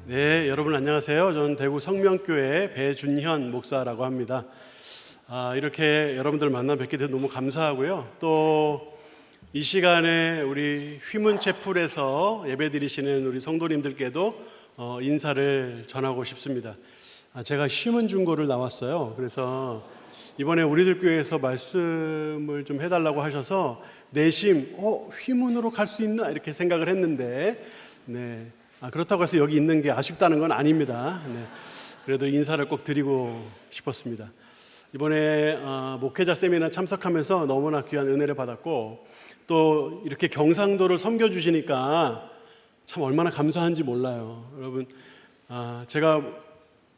네, 여러분 안녕하세요. 저는 대구 성명교회 배준현 목사라고 합니다. 이렇게 여러분들 만나 뵙게 돼서 너무 감사하고요. 또 이 시간에 우리 휘문체풀에서 예배드리시는 우리 성도님들께도 인사를 전하고 싶습니다. 제가 휘문중고를 나왔어요. 그래서 이번에 우리들 교회에서 말씀을 좀 해달라고 하셔서 내심 휘문으로 갈 수 있나 이렇게 생각을 했는데 네. 그렇다고 해서 여기 있는 게 아쉽다는 건 아닙니다. 네. 그래도 인사를 꼭 드리고 싶었습니다. 이번에 목회자 세미나 참석하면서 너무나 귀한 은혜를 받았고 또 이렇게 경상도를 섬겨주시니까 참 얼마나 감사한지 몰라요. 여러분, 제가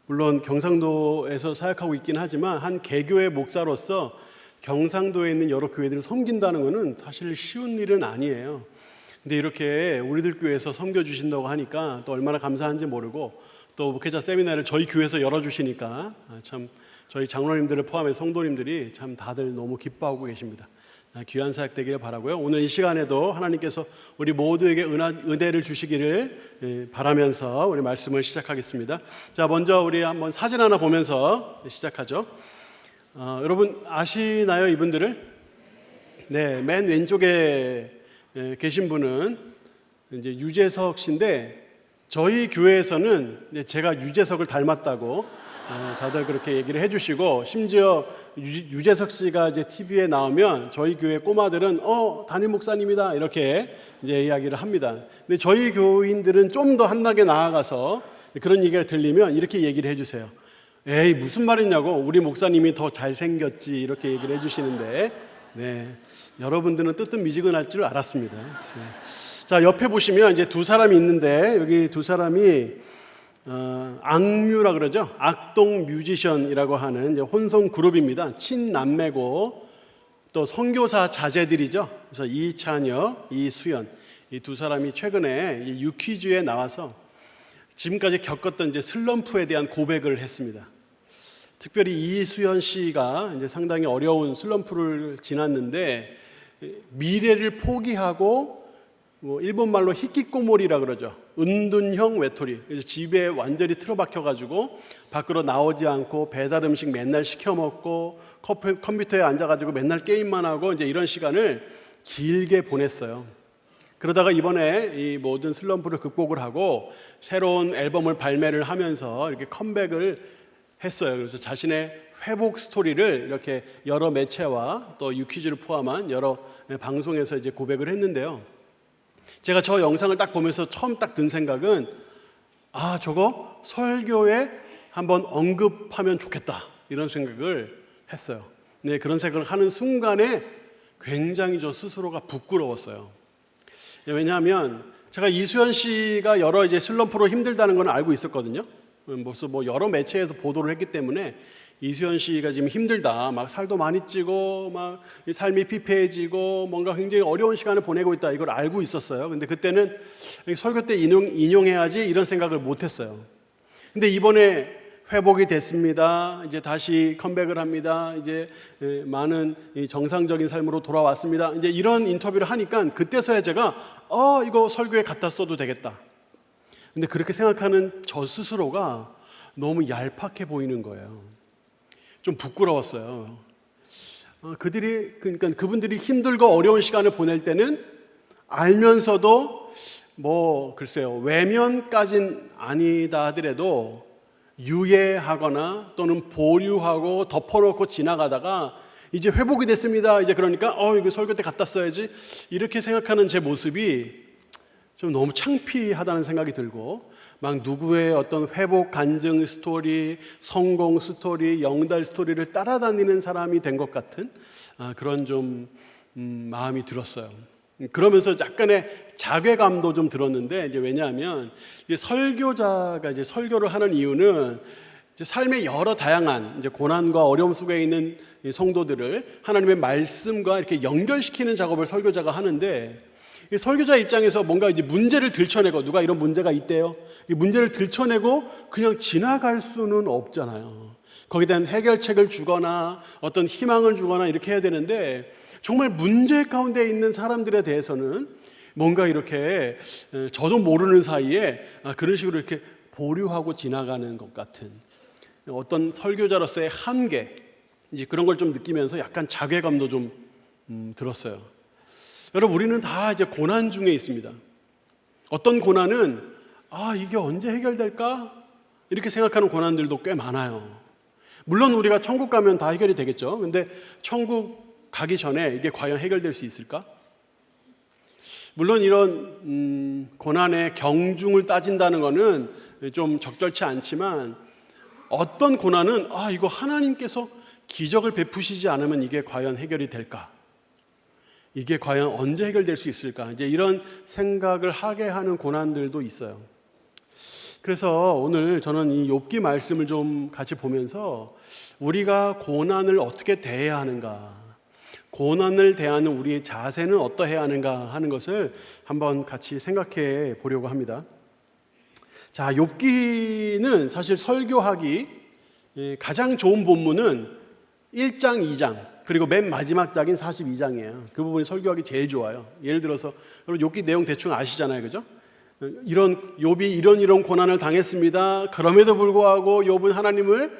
물론 경상도에서 사역하고 있긴 하지만 한 개교의 목사로서 경상도에 있는 여러 교회들을 섬긴다는 것은 사실 쉬운 일은 아니에요. 근데 이렇게 우리들 교회에서 섬겨주신다고 하니까 또 얼마나 감사한지 모르고 또 목회자 세미나를 저희 교회에서 열어주시니까 참 저희 장로님들을 포함해 성도님들이 참 다들 너무 기뻐하고 계십니다. 귀한 사역 되기를 바라고요. 오늘 이 시간에도 하나님께서 우리 모두에게 은혜를 주시기를 바라면서 우리 말씀을 시작하겠습니다. 자, 먼저 우리 한번 사진 하나 보면서 시작하죠. 여러분 아시나요, 이분들을? 네, 맨 왼쪽에 계신 분은 이제 유재석 씨인데 저희 교회에서는 제가 유재석을 닮았다고 다들 그렇게 얘기를 해주시고 심지어 유재석 씨가 이제 TV에 나오면 저희 교회 꼬마들은 담임 목사님이다 이렇게 이제 이야기를 합니다. 근데 저희 교인들은 좀 더 한나게 나아가서 그런 얘기가 들리면 이렇게 얘기를 해주세요. 에이 무슨 말이냐고, 우리 목사님이 더 잘생겼지 이렇게 얘기를 해주시는데 네, 여러분들은 뜨뜻미지근할 줄 알았습니다. 네. 자, 옆에 보시면 이제 두 사람이 있는데 여기 두 사람이 악뮤라 그러죠. 악동 뮤지션이라고 하는 이제 혼성 그룹입니다. 친남매고 또 선교사 자제들이죠. 그래서 이찬혁, 이수연 이 두 사람이 최근에 이 유퀴즈에 나와서 지금까지 겪었던 이제 슬럼프에 대한 고백을 했습니다. 특별히 이수연 씨가 이제 상당히 어려운 슬럼프를 지났는데 미래를 포기하고 일본 말로 히키코모리라 그러죠. 은둔형 외톨이. 그래서 집에 완전히 틀어박혀 가지고 밖으로 나오지 않고 배달 음식 맨날 시켜 먹고 컴퓨터에 앉아 가지고 맨날 게임만 하고 이제 이런 시간을 길게 보냈어요. 그러다가 이번에 이 모든 슬럼프를 극복을 하고 새로운 앨범을 발매를 하면서 이렇게 컴백을 했어요. 그래서 자신의 회복 스토리를 이렇게 여러 매체와 또 유퀴즈를 포함한 여러 방송에서 이제 고백을 했는데요. 제가 저 영상을 딱 보면서 처음 딱 든 생각은 저거 설교에 한번 언급하면 좋겠다 이런 생각을 했어요. 네, 그런 생각을 하는 순간에 굉장히 저 스스로가 부끄러웠어요. 왜냐하면 제가 이수연 씨가 여러 이제 슬럼프로 힘들다는 건 알고 있었거든요. 벌써 여러 매체에서 보도를 했기 때문에 이수연 씨가 지금 힘들다, 막 살도 많이 찌고 막 삶이 피폐해지고 뭔가 굉장히 어려운 시간을 보내고 있다 이걸 알고 있었어요. 근데 그때는 설교 때 인용해야지 이런 생각을 못했어요. 근데 이번에 회복이 됐습니다. 이제 다시 컴백을 합니다. 이제 많은 정상적인 삶으로 돌아왔습니다. 이제 이런 인터뷰를 하니까 그때서야 제가 이거 설교에 갖다 써도 되겠다. 근데 그렇게 생각하는 저 스스로가 너무 얄팍해 보이는 거예요. 좀 부끄러웠어요. 그러니까 그분들이 힘들고 어려운 시간을 보낼 때는 알면서도 글쎄요, 외면까진 아니다 하더라도 유예하거나 또는 보류하고 덮어놓고 지나가다가 이제 회복이 됐습니다. 이제 그러니까 이거 설교 때 갖다 써야지 이렇게 생각하는 제 모습이 좀 너무 창피하다는 생각이 들고 막 누구의 어떤 회복 간증 스토리, 성공 스토리, 영달 스토리를 따라다니는 사람이 된 것 같은 그런 좀 마음이 들었어요. 그러면서 약간의 자괴감도 좀 들었는데 이제 왜냐하면 이제 설교자가 이제 설교를 하는 이유는 이제 삶의 여러 다양한 이제 고난과 어려움 속에 있는 성도들을 하나님의 말씀과 이렇게 연결시키는 작업을 설교자가 하는데 이 설교자 입장에서 뭔가 이제 문제를 들춰내고 누가 이런 문제가 있대요. 이 문제를 들춰내고 그냥 지나갈 수는 없잖아요. 거기에 대한 해결책을 주거나 어떤 희망을 주거나 이렇게 해야 되는데 정말 문제 가운데 있는 사람들에 대해서는 뭔가 이렇게 저도 모르는 사이에 그런 식으로 이렇게 보류하고 지나가는 것 같은 어떤 설교자로서의 한계, 이제 그런 걸 좀 느끼면서 약간 자괴감도 좀 들었어요. 여러분, 우리는 다 이제 고난 중에 있습니다. 어떤 고난은 이게 언제 해결될까? 이렇게 생각하는 고난들도 꽤 많아요. 물론 우리가 천국 가면 다 해결이 되겠죠. 근데 천국 가기 전에 이게 과연 해결될 수 있을까? 물론 이런 고난의 경중을 따진다는 것은 좀 적절치 않지만, 어떤 고난은 이거 하나님께서 기적을 베푸시지 않으면 이게 과연 해결이 될까? 이게 과연 언제 해결될 수 있을까? 이제 이런 생각을 하게 하는 고난들도 있어요. 그래서 오늘 저는 이 욥기 말씀을 좀 같이 보면서 우리가 고난을 어떻게 대해야 하는가, 고난을 대하는 우리의 자세는 어떠해야 하는가 하는 것을 한번 같이 생각해 보려고 합니다. 자, 욥기는 사실 설교하기 가장 좋은 본문은 1장, 2장, 그리고 맨 마지막 장인 42장이에요. 그 부분이 설교하기 제일 좋아요. 예를 들어서 여러분 욥기 내용 대충 아시잖아요, 그죠? 욥이 이런 고난을 당했습니다. 그럼에도 불구하고 욥은 하나님을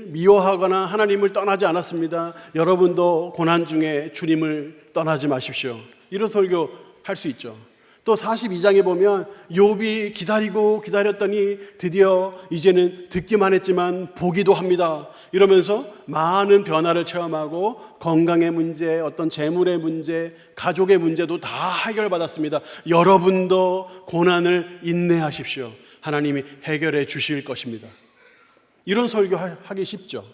미워하거나 하나님을 떠나지 않았습니다. 여러분도 고난 중에 주님을 떠나지 마십시오. 이런 설교 할 수 있죠. 또 42장에 보면 욥이 기다렸더니 드디어 이제는 듣기만 했지만 보기도 합니다. 이러면서 많은 변화를 체험하고 건강의 문제, 어떤 재물의 문제, 가족의 문제도 다 해결받았습니다. 여러분도 고난을 인내하십시오. 하나님이 해결해 주실 것입니다. 이런 설교하기 쉽죠.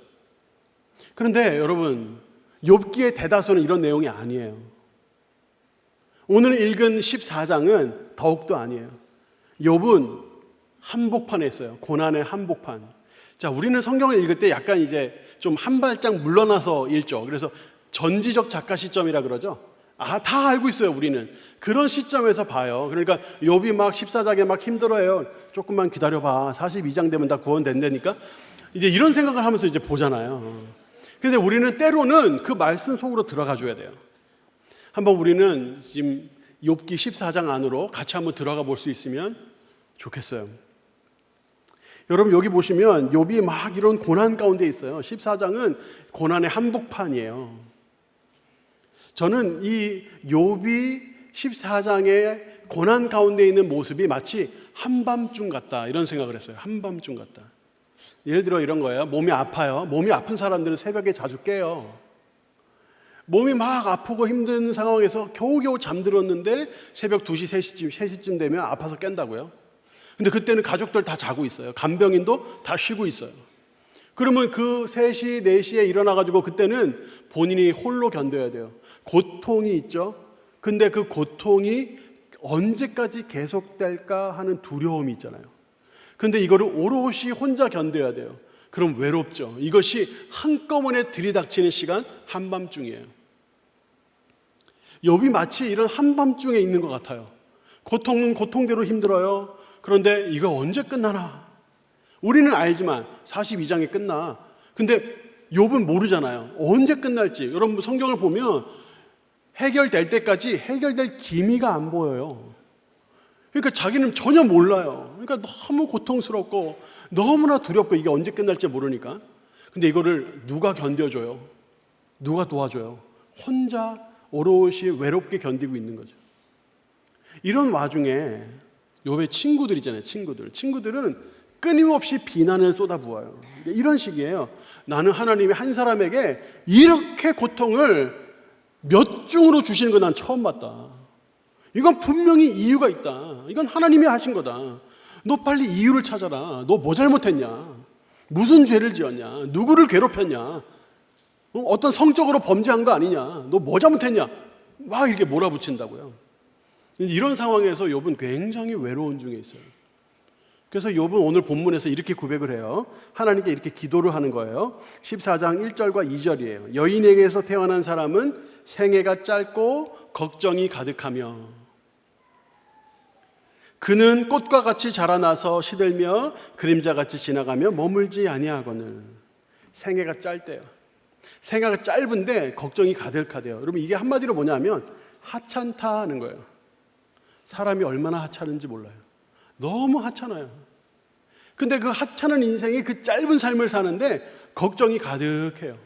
그런데 여러분, 욥기의 대다수는 이런 내용이 아니에요. 오늘 읽은 14장은 더욱도 아니에요. 욥은 한복판에 있어요. 고난의 한복판. 자, 우리는 성경을 읽을 때 약간 이제 좀 한 발짝 물러나서 읽죠. 그래서 전지적 작가 시점이라 그러죠. 다 알고 있어요, 우리는. 그런 시점에서 봐요. 그러니까 욥이 막 14장에 막 힘들어해요. 조금만 기다려봐. 42장 되면 다 구원된다니까. 이제 이런 생각을 하면서 이제 보잖아요. 그런데 우리는 때로는 그 말씀 속으로 들어가 줘야 돼요. 한번 우리는 지금 욥기 14장 안으로 같이 한번 들어가 볼 수 있으면 좋겠어요. 여러분, 여기 보시면 욥이 막 이런 고난 가운데 있어요. 14장은 고난의 한복판이에요. 저는 이 욥이 14장의 고난 가운데 있는 모습이 마치 한밤중 같다, 이런 생각을 했어요. 한밤중 같다. 예를 들어 이런 거예요. 몸이 아파요. 몸이 아픈 사람들은 새벽에 자주 깨요. 몸이 막 아프고 힘든 상황에서 겨우겨우 잠들었는데 새벽 2시, 3시쯤 되면 아파서 깬다고요. 근데 그때는 가족들 다 자고 있어요. 간병인도 다 쉬고 있어요. 그러면 그 3시, 4시에 일어나가지고 그때는 본인이 홀로 견뎌야 돼요. 고통이 있죠. 근데 그 고통이 언제까지 계속될까 하는 두려움이 있잖아요. 근데 이거를 오롯이 혼자 견뎌야 돼요. 그럼 외롭죠. 이것이 한꺼번에 들이닥치는 시간, 한밤중이에요. 욥이 마치 이런 한밤중에 있는 것 같아요. 고통은 고통대로 힘들어요. 그런데 이거 언제 끝나나? 우리는 알지만 42장에 끝나. 근데 욥은 모르잖아요. 언제 끝날지. 여러분 성경을 보면 해결될 때까지 해결될 기미가 안 보여요. 그러니까 자기는 전혀 몰라요. 그러니까 너무 고통스럽고 너무나 두렵고 이게 언제 끝날지 모르니까. 근데 이거를 누가 견뎌줘요? 누가 도와줘요? 혼자 오롯이 외롭게 견디고 있는 거죠. 이런 와중에 욥의 친구들 있잖아요. 친구들은 끊임없이 비난을 쏟아부어요. 이런 식이에요. 나는 하나님이 한 사람에게 이렇게 고통을 몇 중으로 주시는 거 난 처음 봤다. 이건 분명히 이유가 있다. 이건 하나님이 하신 거다. 너 빨리 이유를 찾아라. 너 뭐 잘못했냐? 무슨 죄를 지었냐? 누구를 괴롭혔냐? 어떤 성적으로 범죄한 거 아니냐? 너 뭐 잘못했냐? 막 이렇게 몰아붙인다고요. 이런 상황에서 욥은 굉장히 외로운 중에 있어요. 그래서 욥은 오늘 본문에서 이렇게 고백을 해요. 하나님께 이렇게 기도를 하는 거예요. 14장 1절과 2절이에요. 여인에게서 태어난 사람은 생애가 짧고 걱정이 가득하며 그는 꽃과 같이 자라나서 시들며 그림자같이 지나가며 머물지 아니하거늘. 생애가 짧대요. 생애가 짧은데 걱정이 가득하대요. 여러분 이게 한마디로 뭐냐면 하찮다는 거예요. 사람이 얼마나 하찮은지 몰라요. 너무 하찮아요. 근데 그 하찮은 인생이 그 짧은 삶을 사는데 걱정이 가득해요.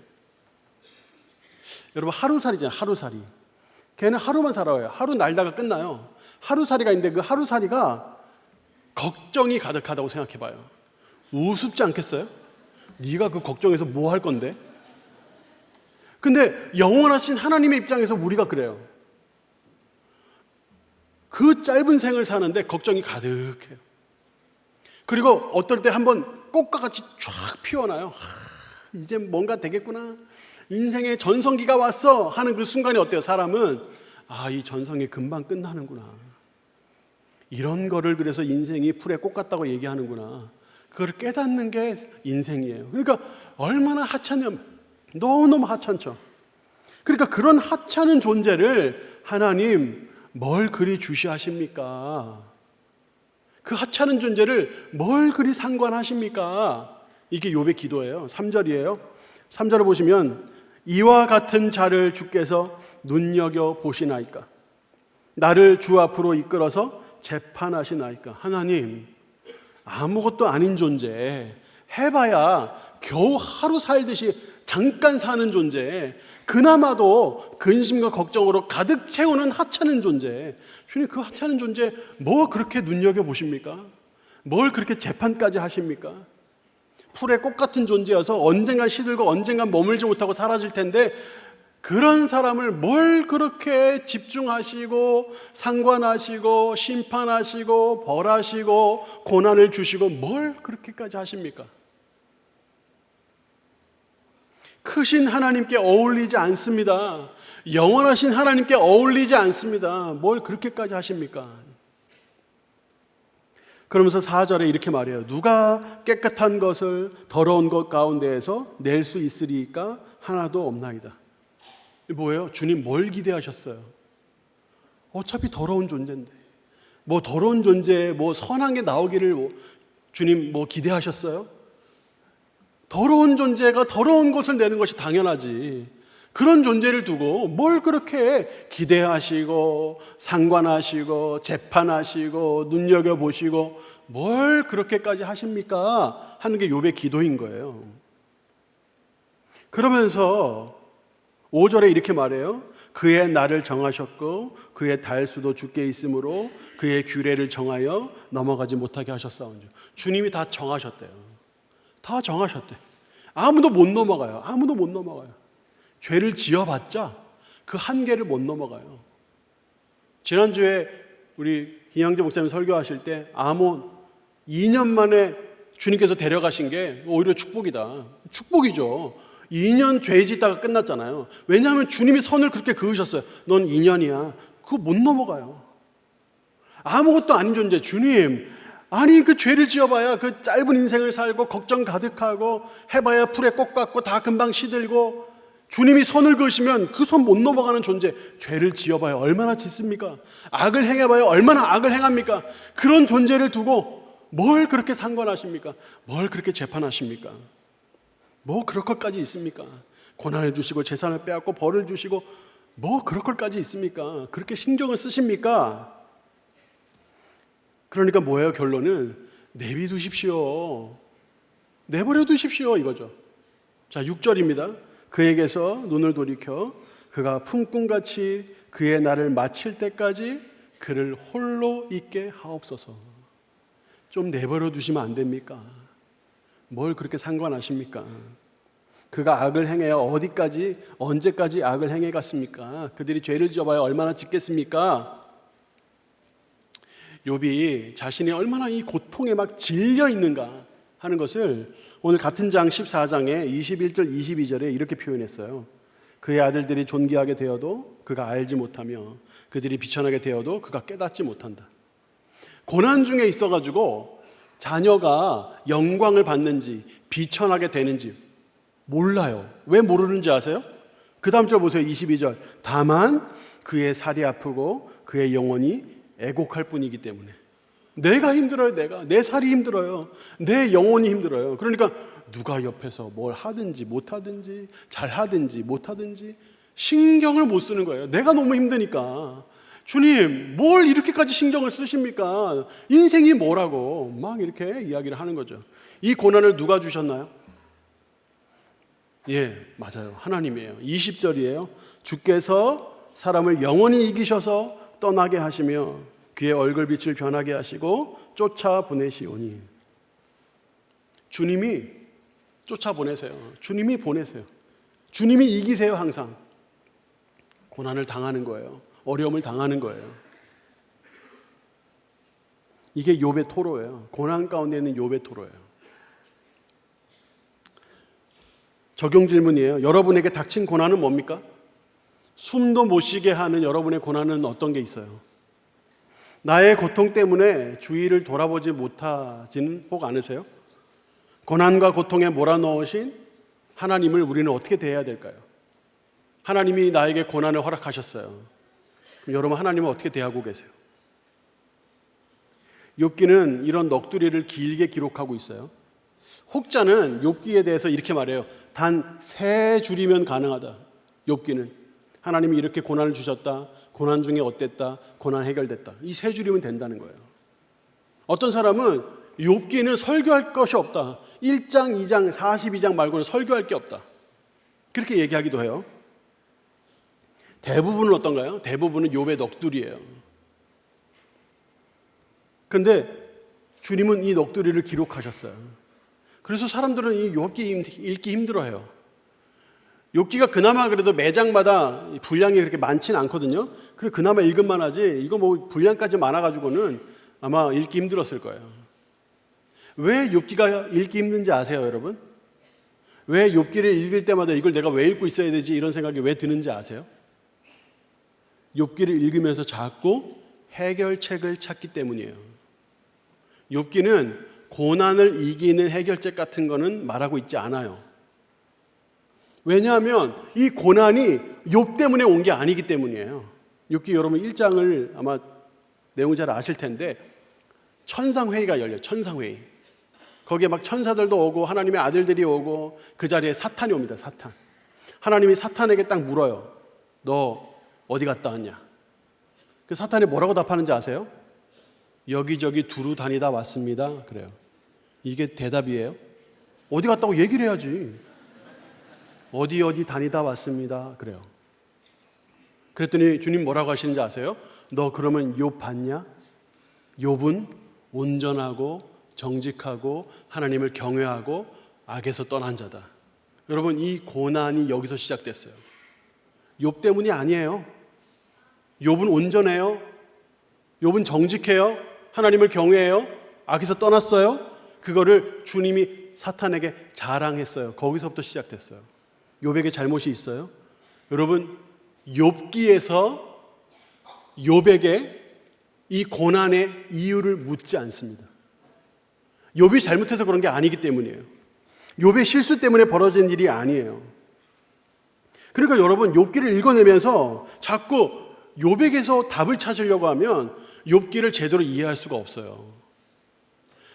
여러분, 하루살이잖아요. 하루살이. 걔는 하루만 살아요. 하루 날다가 끝나요. 하루살이가 있는데 그 하루살이가 걱정이 가득하다고 생각해봐요. 우습지 않겠어요? 네가 그 걱정해서 뭐 할 건데? 근데 영원하신 하나님의 입장에서 우리가 그래요. 그 짧은 생을 사는데 걱정이 가득해요. 그리고 어떨 때 한번 꽃과 같이 쫙 피어나요. 이제 뭔가 되겠구나. 인생의 전성기가 왔어 하는 그 순간이 어때요? 사람은 이 전성기 금방 끝나는구나. 이런 거를 그래서 인생이 풀의 꽃 같다고 얘기하는구나. 그걸 깨닫는 게 인생이에요. 그러니까 얼마나 하찮냐면 너무너무 하찮죠. 그러니까 그런 하찮은 존재를 하나님 뭘 그리 주시하십니까? 그 하찮은 존재를 뭘 그리 상관하십니까? 이게 욥의 기도예요. 3절이에요. 3절을 보시면 이와 같은 자를 주께서 눈여겨 보시나이까? 나를 주 앞으로 이끌어서 재판하시나이까? 하나님, 아무것도 아닌 존재, 해봐야 겨우 하루 살듯이 잠깐 사는 존재, 그나마도 근심과 걱정으로 가득 채우는 하찮은 존재, 주님, 그 하찮은 존재 뭐 그렇게 눈여겨보십니까? 뭘 그렇게 재판까지 하십니까? 풀의 꽃 같은 존재여서 언젠간 시들고 언젠간 머물지 못하고 사라질 텐데 그런 사람을 뭘 그렇게 집중하시고 상관하시고 심판하시고 벌하시고 고난을 주시고 뭘 그렇게까지 하십니까? 크신 하나님께 어울리지 않습니다. 영원하신 하나님께 어울리지 않습니다. 뭘 그렇게까지 하십니까? 그러면서 4절에 이렇게 말해요. 누가 깨끗한 것을 더러운 것 가운데에서 낼 수 있으리까? 하나도 없나이다. 뭐예요? 주님 뭘 기대하셨어요? 어차피 더러운 존재인데 뭐 더러운 존재 뭐 선한 게 나오기를 주님 뭐 기대하셨어요? 더러운 존재가 더러운 것을 내는 것이 당연하지. 그런 존재를 두고 뭘 그렇게 기대하시고 상관하시고 재판하시고 눈여겨보시고 뭘 그렇게까지 하십니까? 하는 게 욥의 기도인 거예요. 그러면서 5절에 이렇게 말해요. 그의 날을 정하셨고 그의 달수도 주께 있으므로 그의 규례를 정하여 넘어가지 못하게 하셨사온즉. 주님이 다 정하셨대요. 다 정하셨대. 아무도 못 넘어가요. 아무도 못 넘어가요. 죄를 지어봤자 그 한계를 못 넘어가요. 지난주에 우리 김양재 목사님 설교하실 때 아몬 2년 만에 주님께서 데려가신 게 오히려 축복이다. 축복이죠. 2년 죄 짓다가 끝났잖아요. 왜냐하면 주님이 선을 그렇게 그으셨어요. 넌 2년이야. 그거 못 넘어가요. 아무것도 아닌 존재 주님, 아니 그 죄를 지어봐야 그 짧은 인생을 살고 걱정 가득하고 해봐야 풀의 꽃 같고 다 금방 시들고 주님이 선을 그으시면 그 선 못 넘어가는 존재, 죄를 지어봐야 얼마나 짓습니까? 악을 행해봐야 얼마나 악을 행합니까? 그런 존재를 두고 뭘 그렇게 상관하십니까? 뭘 그렇게 재판하십니까? 뭐 그럴 것까지 있습니까? 고난을 주시고 재산을 빼앗고 벌을 주시고 뭐 그럴 것까지 있습니까? 그렇게 신경을 쓰십니까? 그러니까 뭐예요? 결론은 내비두십시오. 내버려 두십시오 이거죠. 자, 6절입니다. 그에게서 눈을 돌이켜 그가 품꾼같이 그의 날을 마칠 때까지 그를 홀로 있게 하옵소서. 좀 내버려 두시면 안 됩니까? 뭘 그렇게 상관하십니까? 그가 악을 행해야 어디까지 언제까지 악을 행해 갔습니까? 그들이 죄를 지어봐야 얼마나 짓겠습니까? 욥이 자신이 얼마나 이 고통에 막 질려 있는가 하는 것을 오늘 같은 장 14장에 21절 22절에 이렇게 표현했어요. 그의 아들들이 존귀하게 되어도 그가 알지 못하며 그들이 비천하게 되어도 그가 깨닫지 못한다. 고난 중에 있어가지고 자녀가 영광을 받는지 비천하게 되는지 몰라요. 왜 모르는지 아세요? 그 다음 절 보세요. 22절. 다만 그의 살이 아프고 그의 영혼이 애곡할 뿐이기 때문에. 내가 힘들어요. 내 살이 힘들어요. 내 영혼이 힘들어요. 그러니까 누가 옆에서 뭘 하든지 못하든지 잘하든지 못하든지 신경을 못 쓰는 거예요. 내가 너무 힘드니까. 주님, 뭘 이렇게까지 신경을 쓰십니까? 인생이 뭐라고 막 이렇게 이야기를 하는 거죠. 이 고난을 누가 주셨나요? 예, 맞아요. 하나님이에요. 20절이에요. 주께서 사람을 영원히 이기셔서 떠나게 하시며 그의 얼굴빛을 변하게 하시고 쫓아보내시오니. 주님이 쫓아보내세요. 주님이 보내세요. 주님이 이기세요. 항상 고난을 당하는 거예요. 어려움을 당하는 거예요. 이게 욥의 토로예요. 고난 가운데 있는 욥의 토로예요. 적용 질문이에요. 여러분에게 닥친 고난은 뭡니까? 숨도 못 쉬게 하는 여러분의 고난은 어떤 게 있어요? 나의 고통 때문에 주위를 돌아보지 못하지는 혹 않으세요? 고난과 고통에 몰아넣으신 하나님을 우리는 어떻게 대해야 될까요? 하나님이 나에게 고난을 허락하셨어요. 그럼 여러분, 하나님은 어떻게 대하고 계세요? 욥기는 이런 넋두리를 길게 기록하고 있어요. 혹자는 욥기에 대해서 이렇게 말해요. 단 3줄이면 가능하다. 욥기는 하나님이 이렇게 고난을 주셨다, 고난 중에 어땠다, 고난 해결됐다, 이 3줄이면 된다는 거예요. 어떤 사람은 욥기는 설교할 것이 없다, 1장, 2장, 42장 말고는 설교할 게 없다, 그렇게 얘기하기도 해요. 대부분은 어떤가요? 대부분은 욥의 넋두리예요. 그런데 주님은 이 넋두리를 기록하셨어요. 그래서 사람들은 이 욥기 읽기 힘들어해요. 욥기가 그나마 그래도 매장마다 분량이 그렇게 많지는 않거든요. 그래서 그나마 읽을만 하지, 이거 뭐 분량까지 많아가지고는 아마 읽기 힘들었을 거예요. 왜 욥기가 읽기 힘든지 아세요, 여러분? 왜 욥기를 읽을 때마다 이걸 내가 왜 읽고 있어야 되지, 이런 생각이 왜 드는지 아세요? 욥기를 읽으면서 자꾸 해결책을 찾기 때문이에요. 욥기는 고난을 이기는 해결책 같은 거는 말하고 있지 않아요. 왜냐하면 이 고난이 욥 때문에 온 게 아니기 때문이에요. 욥기 여러분 1장을 아마 내용 잘 아실 텐데 천상회의가 열려요. 천상회의. 거기에 막 천사들도 오고 하나님의 아들들이 오고 그 자리에 사탄이 옵니다. 사탄. 하나님이 사탄에게 딱 물어요. 너 어디 갔다 왔냐? 그 사탄이 뭐라고 답하는지 아세요? 여기저기 두루 다니다 왔습니다. 그래요. 이게 대답이에요? 어디 갔다고 얘기를 해야지. 어디 다니다 왔습니다. 그래요. 그랬더니 주님 뭐라고 하시는지 아세요? 너 그러면 욥 봤냐? 욥은 온전하고 정직하고 하나님을 경외하고 악에서 떠난 자다. 여러분, 이 고난이 여기서 시작됐어요. 욥 때문이 아니에요. 욥은 온전해요. 욥은 정직해요. 하나님을 경외해요. 악에서 떠났어요. 그거를 주님이 사탄에게 자랑했어요. 거기서부터 시작됐어요. 욥에게 잘못이 있어요? 여러분, 욥기에서 욥에게 이 고난의 이유를 묻지 않습니다. 욥이 잘못해서 그런 게 아니기 때문이에요. 욥의 실수 때문에 벌어진 일이 아니에요. 그러니까 여러분, 욥기를 읽어내면서 자꾸 욥에게서 답을 찾으려고 하면 욥기를 제대로 이해할 수가 없어요.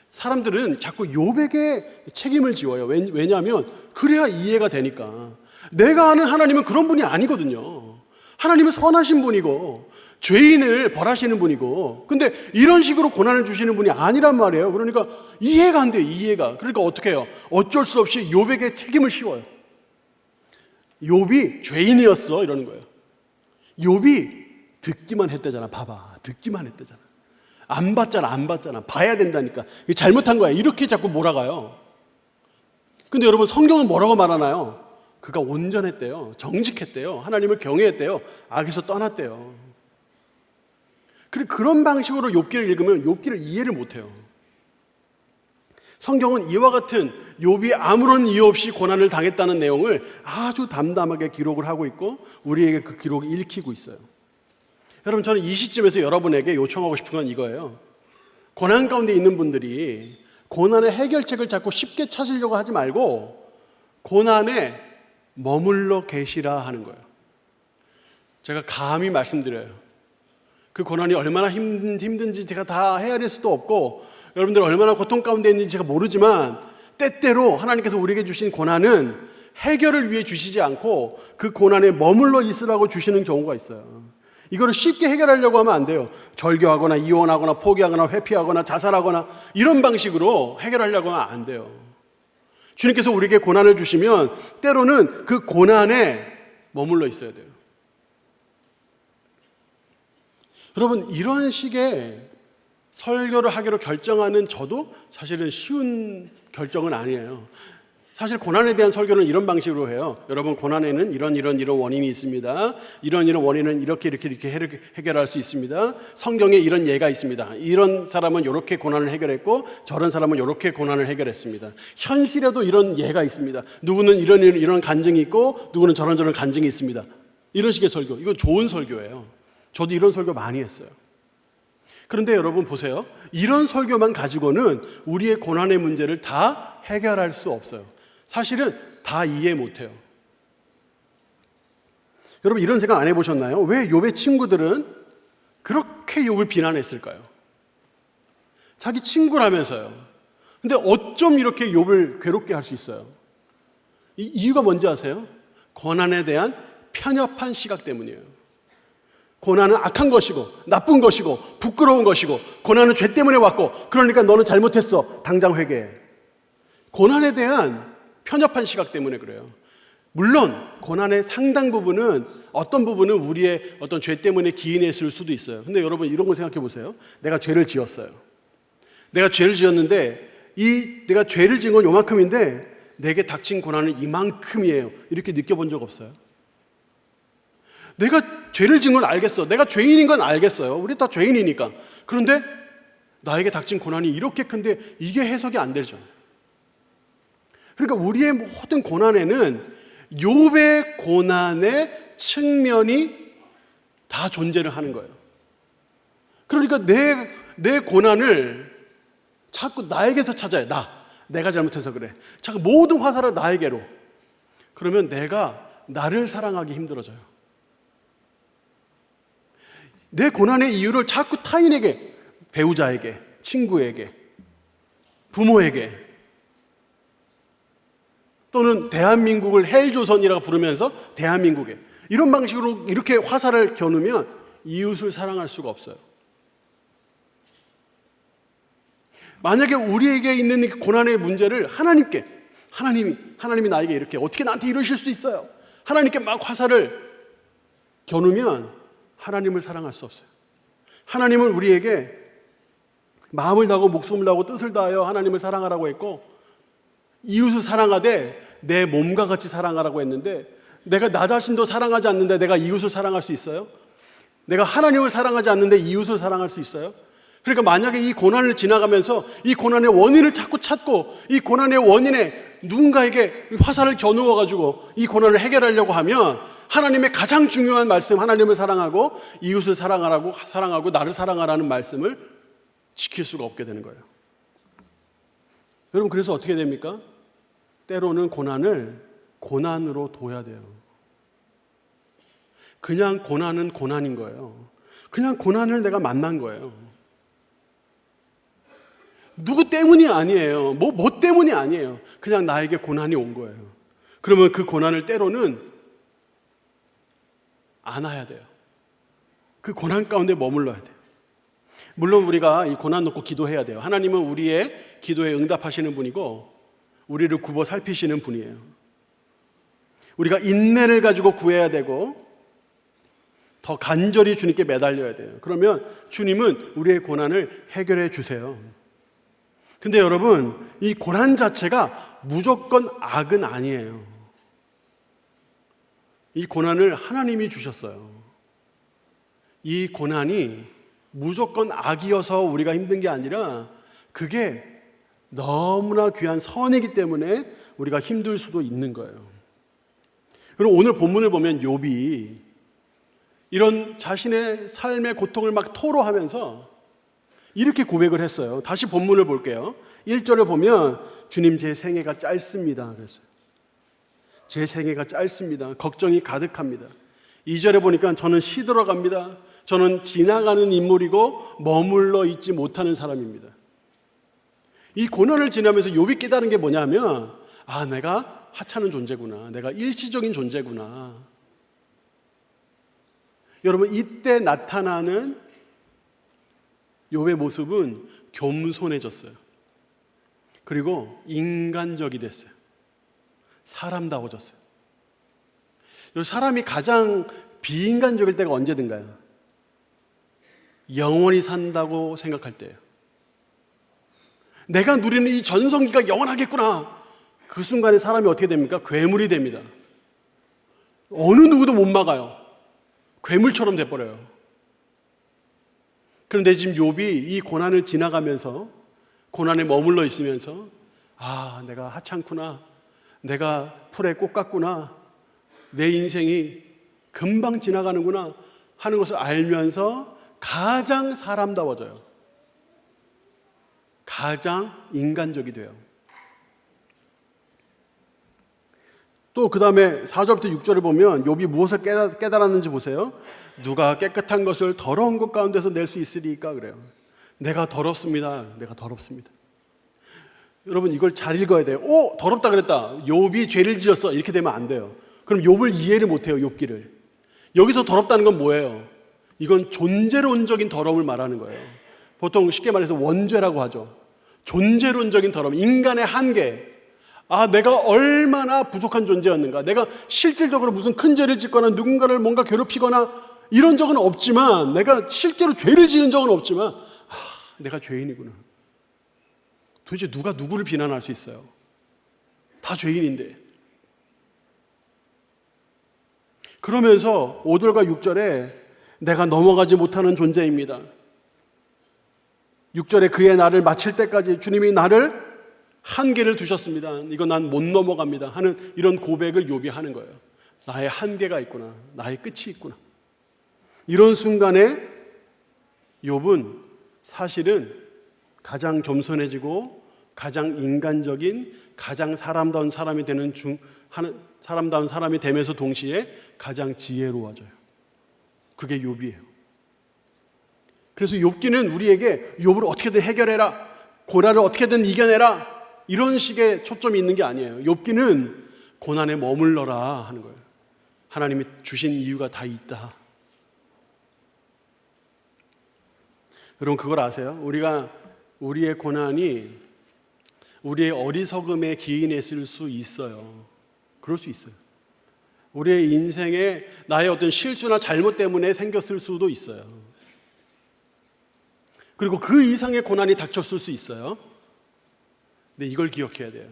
사람들은 자꾸 욥에게 책임을 지워요. 왜냐하면 그래야 이해가 되니까. 내가 아는 하나님은 그런 분이 아니거든요. 하나님은 선하신 분이고 죄인을 벌하시는 분이고, 근데 이런 식으로 고난을 주시는 분이 아니란 말이에요. 그러니까 이해가 안 돼요. 이해가. 그러니까 어떻게 해요? 어쩔 수 없이 욥에게 책임을 씌워요. 욥이 죄인이었어 이러는 거예요. 욥이 듣기만 했다잖아. 봐봐, 듣기만 했다잖아. 안 봤잖아. 봐야 된다니까. 잘못한 거야. 이렇게 자꾸 몰아가요. 근데 여러분, 성경은 뭐라고 말하나요? 그가 온전했대요. 정직했대요. 하나님을 경외했대요. 악에서 떠났대요. 그런 방식으로 욥기를 읽으면 욥기를 이해를 못해요. 성경은 이와 같은 욥이 아무런 이유 없이 고난을 당했다는 내용을 아주 담담하게 기록을 하고 있고 우리에게 그 기록이 읽히고 있어요. 여러분, 저는 이 시점에서 여러분에게 요청하고 싶은 건 이거예요. 고난 가운데 있는 분들이 고난의 해결책을 자꾸 쉽게 찾으려고 하지 말고 고난에 머물러 계시라 하는 거예요. 제가 감히 말씀드려요. 그 고난이 얼마나 힘든지 제가 다 헤아릴 수도 없고 여러분들 얼마나 고통 가운데 있는지 제가 모르지만 때때로 하나님께서 우리에게 주신 고난은 해결을 위해 주시지 않고 그 고난에 머물러 있으라고 주시는 경우가 있어요. 이거를 쉽게 해결하려고 하면 안 돼요. 절교하거나 이혼하거나 포기하거나 회피하거나 자살하거나 이런 방식으로 해결하려고 하면 안 돼요. 주님께서 우리에게 고난을 주시면 때로는 그 고난에 머물러 있어야 돼요. 여러분, 이런 식의 설교를 하기로 결정하는 저도 사실은 쉬운 결정은 아니에요. 사실 고난에 대한 설교는 이런 방식으로 해요. 여러분, 고난에는 이런 원인이 있습니다. 이런 원인은 이렇게 해결할 수 있습니다. 성경에 이런 예가 있습니다. 이런 사람은 이렇게 고난을 해결했고 저런 사람은 이렇게 고난을 해결했습니다. 현실에도 이런 예가 있습니다. 누구는 이런 간증이 있고 누구는 저런 간증이 있습니다. 이런 식의 설교, 이거 좋은 설교예요. 저도 이런 설교 많이 했어요. 그런데 여러분 보세요. 이런 설교만 가지고는 우리의 고난의 문제를 다 해결할 수 없어요. 사실은 다 이해 못해요. 여러분, 이런 생각 안 해보셨나요? 왜 욥의 친구들은 그렇게 욥을 비난했을까요? 자기 친구라면서요. 근데 어쩜 이렇게 욥을 괴롭게 할 수 있어요? 이 이유가 뭔지 아세요? 고난에 대한 편협한 시각 때문이에요. 고난은 악한 것이고 나쁜 것이고 부끄러운 것이고 고난은 죄 때문에 왔고 그러니까 너는 잘못했어. 당장 회개해. 고난에 대한 편협한 시각 때문에 그래요. 물론 고난의 상당 부분은 어떤 부분은 우리의 어떤 죄 때문에 기인했을 수도 있어요. 근데 여러분 이런 거 생각해 보세요. 내가 죄를 지었어요. 내가 죄를 지었는데 내가 죄를 지은 건 요만큼인데 내게 닥친 고난은 이만큼이에요. 이렇게 느껴본 적 없어요? 내가 죄를 지은 건 알겠어. 내가 죄인인 건 알겠어요. 우리 다 죄인이니까. 그런데 나에게 닥친 고난이 이렇게 큰데 이게 해석이 안 되죠. 그러니까 우리의 모든 고난에는 욥의 고난의 측면이 다 존재를 하는 거예요. 그러니까 내 고난을 자꾸 나에게서 찾아요. 내가 잘못해서 그래. 자꾸 모든 화살을 나에게로. 그러면 내가 나를 사랑하기 힘들어져요. 내 고난의 이유를 자꾸 타인에게, 배우자에게, 친구에게, 부모에게 또는 대한민국을 헬조선이라고 부르면서 대한민국에 이런 방식으로 이렇게 화살을 겨누면 이웃을 사랑할 수가 없어요. 만약에 우리에게 있는 고난의 문제를 하나님이 나에게 이렇게 어떻게 나한테 이러실 수 있어요? 하나님께 막 화살을 겨누면 하나님을 사랑할 수 없어요. 하나님은 우리에게 마음을 다하고 목숨을 다하고 뜻을 다하여 하나님을 사랑하라고 했고 이웃을 사랑하되 내 몸과 같이 사랑하라고 했는데 내가 나 자신도 사랑하지 않는데 내가 이웃을 사랑할 수 있어요? 내가 하나님을 사랑하지 않는데 이웃을 사랑할 수 있어요? 그러니까 만약에 이 고난을 지나가면서 이 고난의 원인을 자꾸 찾고 이 고난의 원인에 누군가에게 화살을 겨누어 가지고 이 고난을 해결하려고 하면 하나님의 가장 중요한 말씀, 하나님을 사랑하고 이웃을 사랑하고 나를 사랑하라는 말씀을 지킬 수가 없게 되는 거예요. 여러분, 그래서 어떻게 됩니까? 때로는 고난을 고난으로 둬야 돼요. 그냥 고난은 고난인 거예요. 그냥 고난을 내가 만난 거예요. 누구 때문이 아니에요. 뭐 때문이 아니에요. 그냥 나에게 고난이 온 거예요. 그러면 그 고난을 때로는 안아야 돼요. 그 고난 가운데 머물러야 돼요. 물론 우리가 이 고난 놓고 기도해야 돼요. 하나님은 우리의 기도에 응답하시는 분이고 우리를 굽어 살피시는 분이에요. 우리가 인내를 가지고 구해야 되고 더 간절히 주님께 매달려야 돼요. 그러면 주님은 우리의 고난을 해결해 주세요. 근데 여러분, 이 고난 자체가 무조건 악은 아니에요. 이 고난을 하나님이 주셨어요. 이 고난이 무조건 악이어서 우리가 힘든 게 아니라 그게 너무나 귀한 선이기 때문에 우리가 힘들 수도 있는 거예요. 그리고 오늘 본문을 보면 욥이 이런 자신의 삶의 고통을 막 토로하면서 이렇게 고백을 했어요. 다시 본문을 볼게요. 1절을 보면 주님 제 생애가 짧습니다 그랬어요. 제 생애가 짧습니다. 걱정이 가득합니다. 2절에 보니까 저는 시들어갑니다. 저는 지나가는 인물이고 머물러 있지 못하는 사람입니다. 이 고난을 지나면서 욥이 깨달은 게 뭐냐면 내가 하찮은 존재구나. 내가 일시적인 존재구나. 여러분, 이때 나타나는 욥의 모습은 겸손해졌어요. 그리고 인간적이 됐어요. 사람다워졌어요. 사람이 가장 비인간적일 때가 언제든가요? 영원히 산다고 생각할 때예요. 내가 누리는 이 전성기가 영원하겠구나. 그 순간에 사람이 어떻게 됩니까? 괴물이 됩니다. 어느 누구도 못 막아요. 괴물처럼 돼버려요. 그런데 지금 욥이 이 고난을 지나가면서, 고난에 머물러 있으면서, 아, 내가 하찮구나, 내가 풀의 꽃 같구나, 내 인생이 금방 지나가는구나 하는 것을 알면서 가장 사람다워져요. 가장 인간적이 돼요. 또 그 다음에 4절부터 6절을 보면 욥이 무엇을 깨달았는지 보세요. 누가 깨끗한 것을 더러운 것 가운데서 낼 수 있으리까 그래요. 내가 더럽습니다. 내가 더럽습니다. 여러분, 이걸 잘 읽어야 돼요. 더럽다 그랬다. 욥이 죄를 지었어. 이렇게 되면 안 돼요. 그럼 욥을 이해를 못해요. 욥기를. 여기서 더럽다는 건 뭐예요? 이건 존재론적인 더러움을 말하는 거예요. 보통 쉽게 말해서 원죄라고 하죠. 존재론적인 더러움, 인간의 한계. 아, 내가 얼마나 부족한 존재였는가. 내가 실질적으로 무슨 큰 죄를 짓거나 누군가를 뭔가 괴롭히거나 이런 적은 없지만, 내가 실제로 죄를 지은 적은 없지만, 내가 죄인이구나. 도대체 누가 누구를 비난할 수 있어요? 다 죄인인데. 그러면서 5절과 6절에 내가 넘어가지 못하는 존재입니다. 6절에 그의 나를 마칠 때까지 주님이 나를 한계를 두셨습니다. 이거 난 못 넘어갑니다 하는 이런 고백을 욥이 하는 거예요. 나의 한계가 있구나. 나의 끝이 있구나. 이런 순간에 욥은 사실은 가장 겸손해지고 가장 인간적인, 가장 사람다운 사람이 사람다운 사람이 되면서 동시에 가장 지혜로워져요. 그게 욥이에요. 그래서 욥기는 우리에게 욥을 어떻게든 해결해라, 고난을 어떻게든 이겨내라, 이런 식의 초점이 있는 게 아니에요. 욥기는 고난에 머물러라 하는 거예요. 하나님이 주신 이유가 다 있다. 여러분, 그걸 아세요? 우리의 고난이 우리의 어리석음에 기인했을 수 있어요. 그럴 수 있어요. 우리의 인생에 나의 어떤 실수나 잘못 때문에 생겼을 수도 있어요. 그리고 그 이상의 고난이 닥쳤을 수 있어요. 근데 이걸 기억해야 돼요.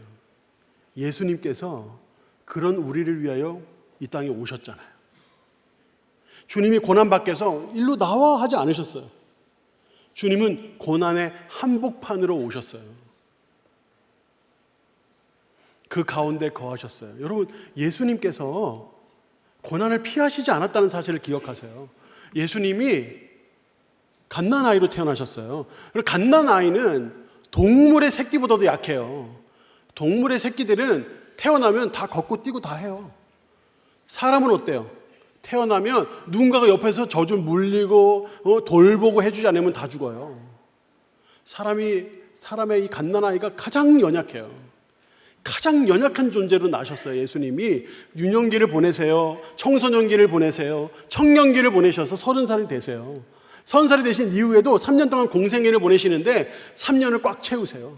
예수님께서 그런 우리를 위하여 이 땅에 오셨잖아요. 주님이 고난 밖에서 일로 나와 하지 않으셨어요. 주님은 고난의 한복판으로 오셨어요. 그 가운데 거하셨어요. 여러분, 예수님께서 고난을 피하시지 않았다는 사실을 기억하세요. 예수님이 갓난아이로 태어나셨어요. 그리고 갓난아이는 동물의 새끼보다도 약해요. 동물의 새끼들은 태어나면 다 걷고 뛰고 다 해요. 사람은 어때요? 태어나면 누군가가 옆에서 저 좀 물리고 돌보고 해주지 않으면 다 죽어요. 사람의 이 갓난아이가 가장 연약해요. 가장 연약한 존재로 나셨어요. 예수님이 유년기를 보내세요. 청소년기를 보내세요. 청년기를 보내셔서 30살이 되세요. 30살이 되신 이후에도 3년 동안 공생애를 보내시는데 3년을 꽉 채우세요.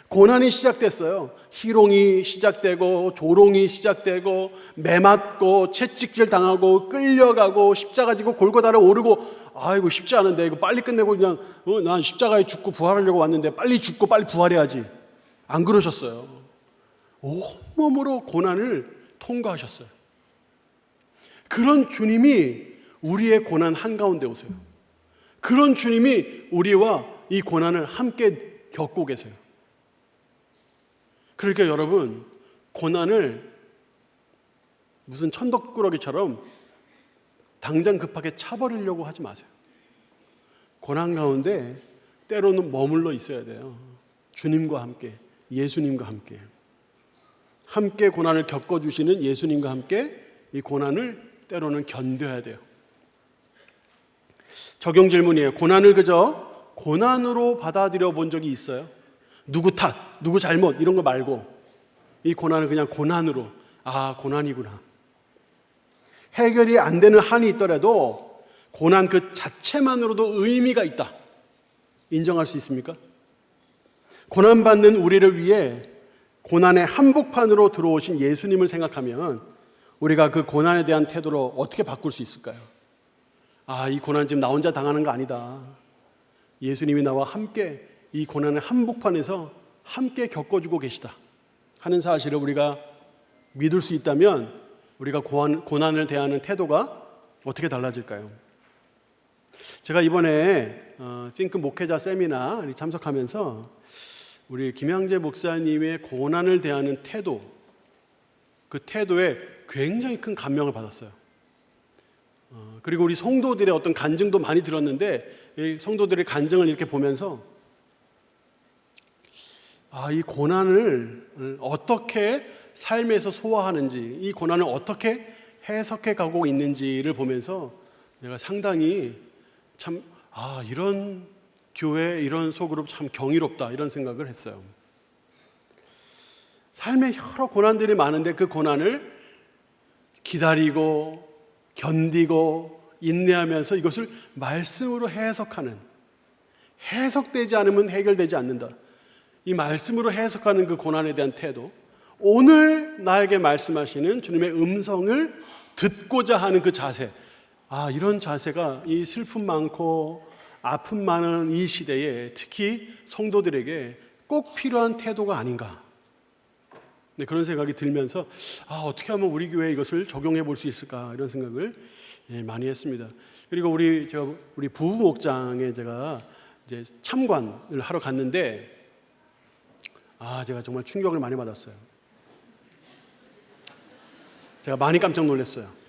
고난이 시작됐어요. 희롱이 시작되고 조롱이 시작되고 매맞고 채찍질 당하고 끌려가고 십자가 지고 골고다를 오르고, 아이고 쉽지 않은데 이거 빨리 끝내고 그냥 난 십자가에 죽고 부활하려고 왔는데 빨리 죽고 빨리 부활해야지. 안 그러셨어요. 온몸으로 고난을 통과하셨어요. 그런 주님이 우리의 고난 한가운데 오세요. 그런 주님이 우리와 이 고난을 함께 겪고 계세요. 그러니까 여러분, 고난을 무슨 천덕꾸러기처럼 당장 급하게 차버리려고 하지 마세요. 고난 가운데 때로는 머물러 있어야 돼요. 주님과 함께, 예수님과 함께. 함께 고난을 겪어주시는 예수님과 함께 이 고난을 때로는 견뎌야 돼요. 적용 질문이에요. 고난을 그저 고난으로 받아들여 본 적이 있어요? 누구 탓, 누구 잘못 이런 거 말고 이 고난을 그냥 고난으로, 아, 고난이구나. 해결이 안 되는 한이 있더라도 고난 그 자체만으로도 의미가 있다. 인정할 수 있습니까? 고난받는 우리를 위해 고난의 한복판으로 들어오신 예수님을 생각하면 우리가 그 고난에 대한 태도를 어떻게 바꿀 수 있을까요? 이 고난 지금 나 혼자 당하는 거 아니다. 예수님이 나와 함께 이 고난의 한복판에서 함께 겪어주고 계시다 하는 사실을 우리가 믿을 수 있다면 우리가 고난을 대하는 태도가 어떻게 달라질까요? 제가 이번에 싱크 목회자 세미나에 참석하면서 우리 김양재 목사님의 고난을 대하는 태도, 그 태도에 굉장히 큰 감명을 받았어요. 그리고 우리 성도들의 어떤 간증도 많이 들었는데 이 성도들의 간증을 이렇게 보면서 이 고난을 어떻게 삶에서 소화하는지, 이 고난을 어떻게 해석해 가고 있는지를 보면서 내가 상당히 참 이런 교회, 이런 소그룹 참 경이롭다 이런 생각을 했어요. 삶에 여러 고난들이 많은데 그 고난을 기다리고 견디고 인내하면서 이것을 말씀으로 해석하는, 해석되지 않으면 해결되지 않는다. 이 말씀으로 해석하는 그 고난에 대한 태도, 오늘 나에게 말씀하시는 주님의 음성을 듣고자 하는 그 자세, 이런 자세가 이 슬픔 많고 아픔 많은 이 시대에 특히 성도들에게 꼭 필요한 태도가 아닌가. 그런 생각이 들면서 어떻게 하면 우리 교회에 이것을 적용해 볼 수 있을까 이런 생각을 많이 했습니다. 그리고 우리 부부 목장에 제가 이제 참관을 하러 갔는데 제가 정말 충격을 많이 받았어요. 제가 많이 깜짝 놀랐어요.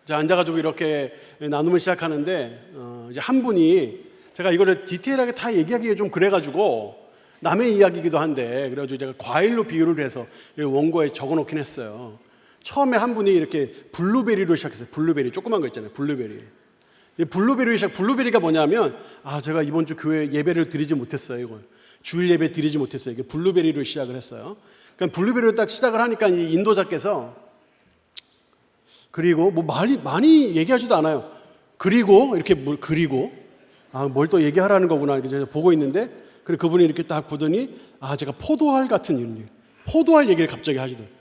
제가 앉아가지고 이렇게 나눔을 시작하는데 이제 한 분이, 제가 이거를 디테일하게 다 얘기하기가 좀 그래가지고 남의 이야기이기도 한데, 그래가지고 제가 과일로 비유를 해서 원고에 적어놓긴 했어요. 처음에 한 분이 이렇게 블루베리로 시작했어요. 블루베리, 조그만 거 있잖아요. 블루베리. 블루베리가 뭐냐면 제가 이번 주 교회 예배를 드리지 못했어요. 이거 주일 예배 드리지 못했어요. 이게 블루베리로 시작을 했어요. 그러니까 블루베리로 딱 시작을 하니까 이 인도자께서, 그리고 뭐 많이 얘기하지도 않아요. 그리고 이렇게 그리고 뭘 또 얘기하라는 거구나 이렇게 제가 보고 있는데, 그리고 그분이 이렇게 딱 보더니 제가 포도알 같은 이런 포도알 얘기를 갑자기 하시더라고요.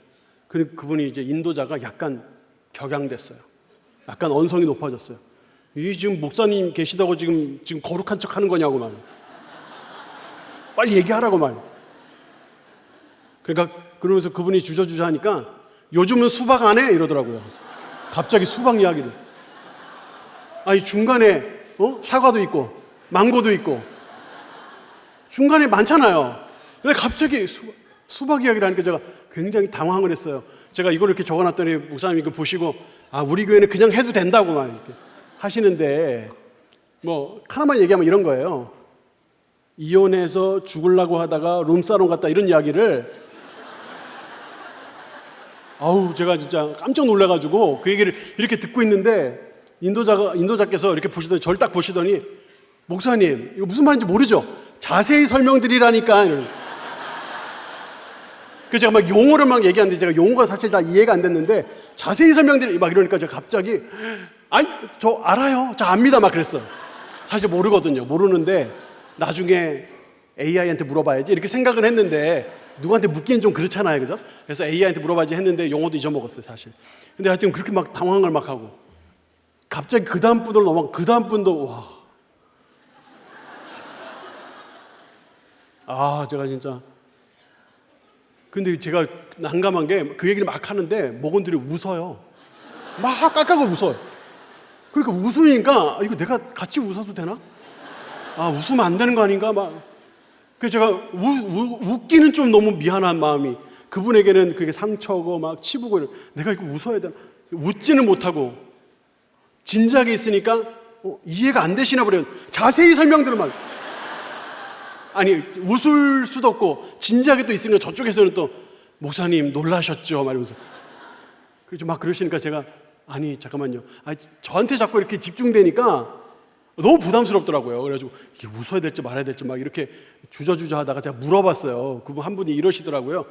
그분이 이제 인도자가 약간 격양됐어요. 약간 언성이 높아졌어요. 이 지금 목사님 계시다고 지금 거룩한 척 하는 거냐고 말. 빨리 얘기하라고 말. 그러면서 그분이 주저주저 하니까 요즘은 수박 안 해? 이러더라고요. 갑자기 수박 이야기를. 중간에 사과도 있고 망고도 있고 중간에 많잖아요. 근데 갑자기 수박 이야기를 하니까 제가 굉장히 당황을 했어요. 제가 이걸 이렇게 적어놨더니 목사님이 이거 보시고 우리 교회는 그냥 해도 된다고 막 이렇게 하시는데, 뭐 하나만 얘기하면 이런 거예요. 이혼해서 죽으려고 하다가 룸사롱 갔다 이런 이야기를 제가 진짜 깜짝 놀라가지고 그 얘기를 이렇게 듣고 있는데 인도자께서 이렇게 보시더니 저를 딱 보시더니, 목사님 이거 무슨 말인지 모르죠? 자세히 설명드리라니까. 그래서 제가 막 용어를 막 얘기하는데 제가 용어가 사실 다 이해가 안 됐는데 자세히 막 이러니까 제가 갑자기 저 알아요, 저 압니다 막 그랬어요. 사실 모르거든요. 모르는데 나중에 AI한테 물어봐야지 이렇게 생각을 했는데, 누구한테 묻기는 좀 그렇잖아요, 그죠? 그래서 AI한테 물어봐야지 했는데 용어도 잊어먹었어요 사실. 근데 하여튼 그렇게 막 당황을 막 하고 갑자기 그 다음 분으로 넘어가. 그 다음 분도 제가 진짜. 근데 제가 난감한 게 그 얘기를 막 하는데 목원들이 웃어요. 막 깔깔깔 웃어요. 그러니까 웃으니까 이거 내가 같이 웃어도 되나? 웃으면 안 되는 거 아닌가? 그래서 제가 웃기는 좀 너무 미안한 마음이, 그분에게는 그게 상처고 막 치부고 내가 이거 웃어야 되나? 웃지는 못하고 진지하게 있으니까 이해가 안 되시나 보래요. 자세히 설명드리면 웃을 수도 없고 진지하게 또 있으니까 저쪽에서는 또 목사님 놀라셨죠? 말하면서. 그래서 막 그러시니까 제가 잠깐만요. 저한테 자꾸 이렇게 집중되니까 너무 부담스럽더라고요. 그래가지고 이게 웃어야 될지 말아야 될지 막 이렇게 주저주저 하다가 제가 물어봤어요. 그분 한 분이 이러시더라고요.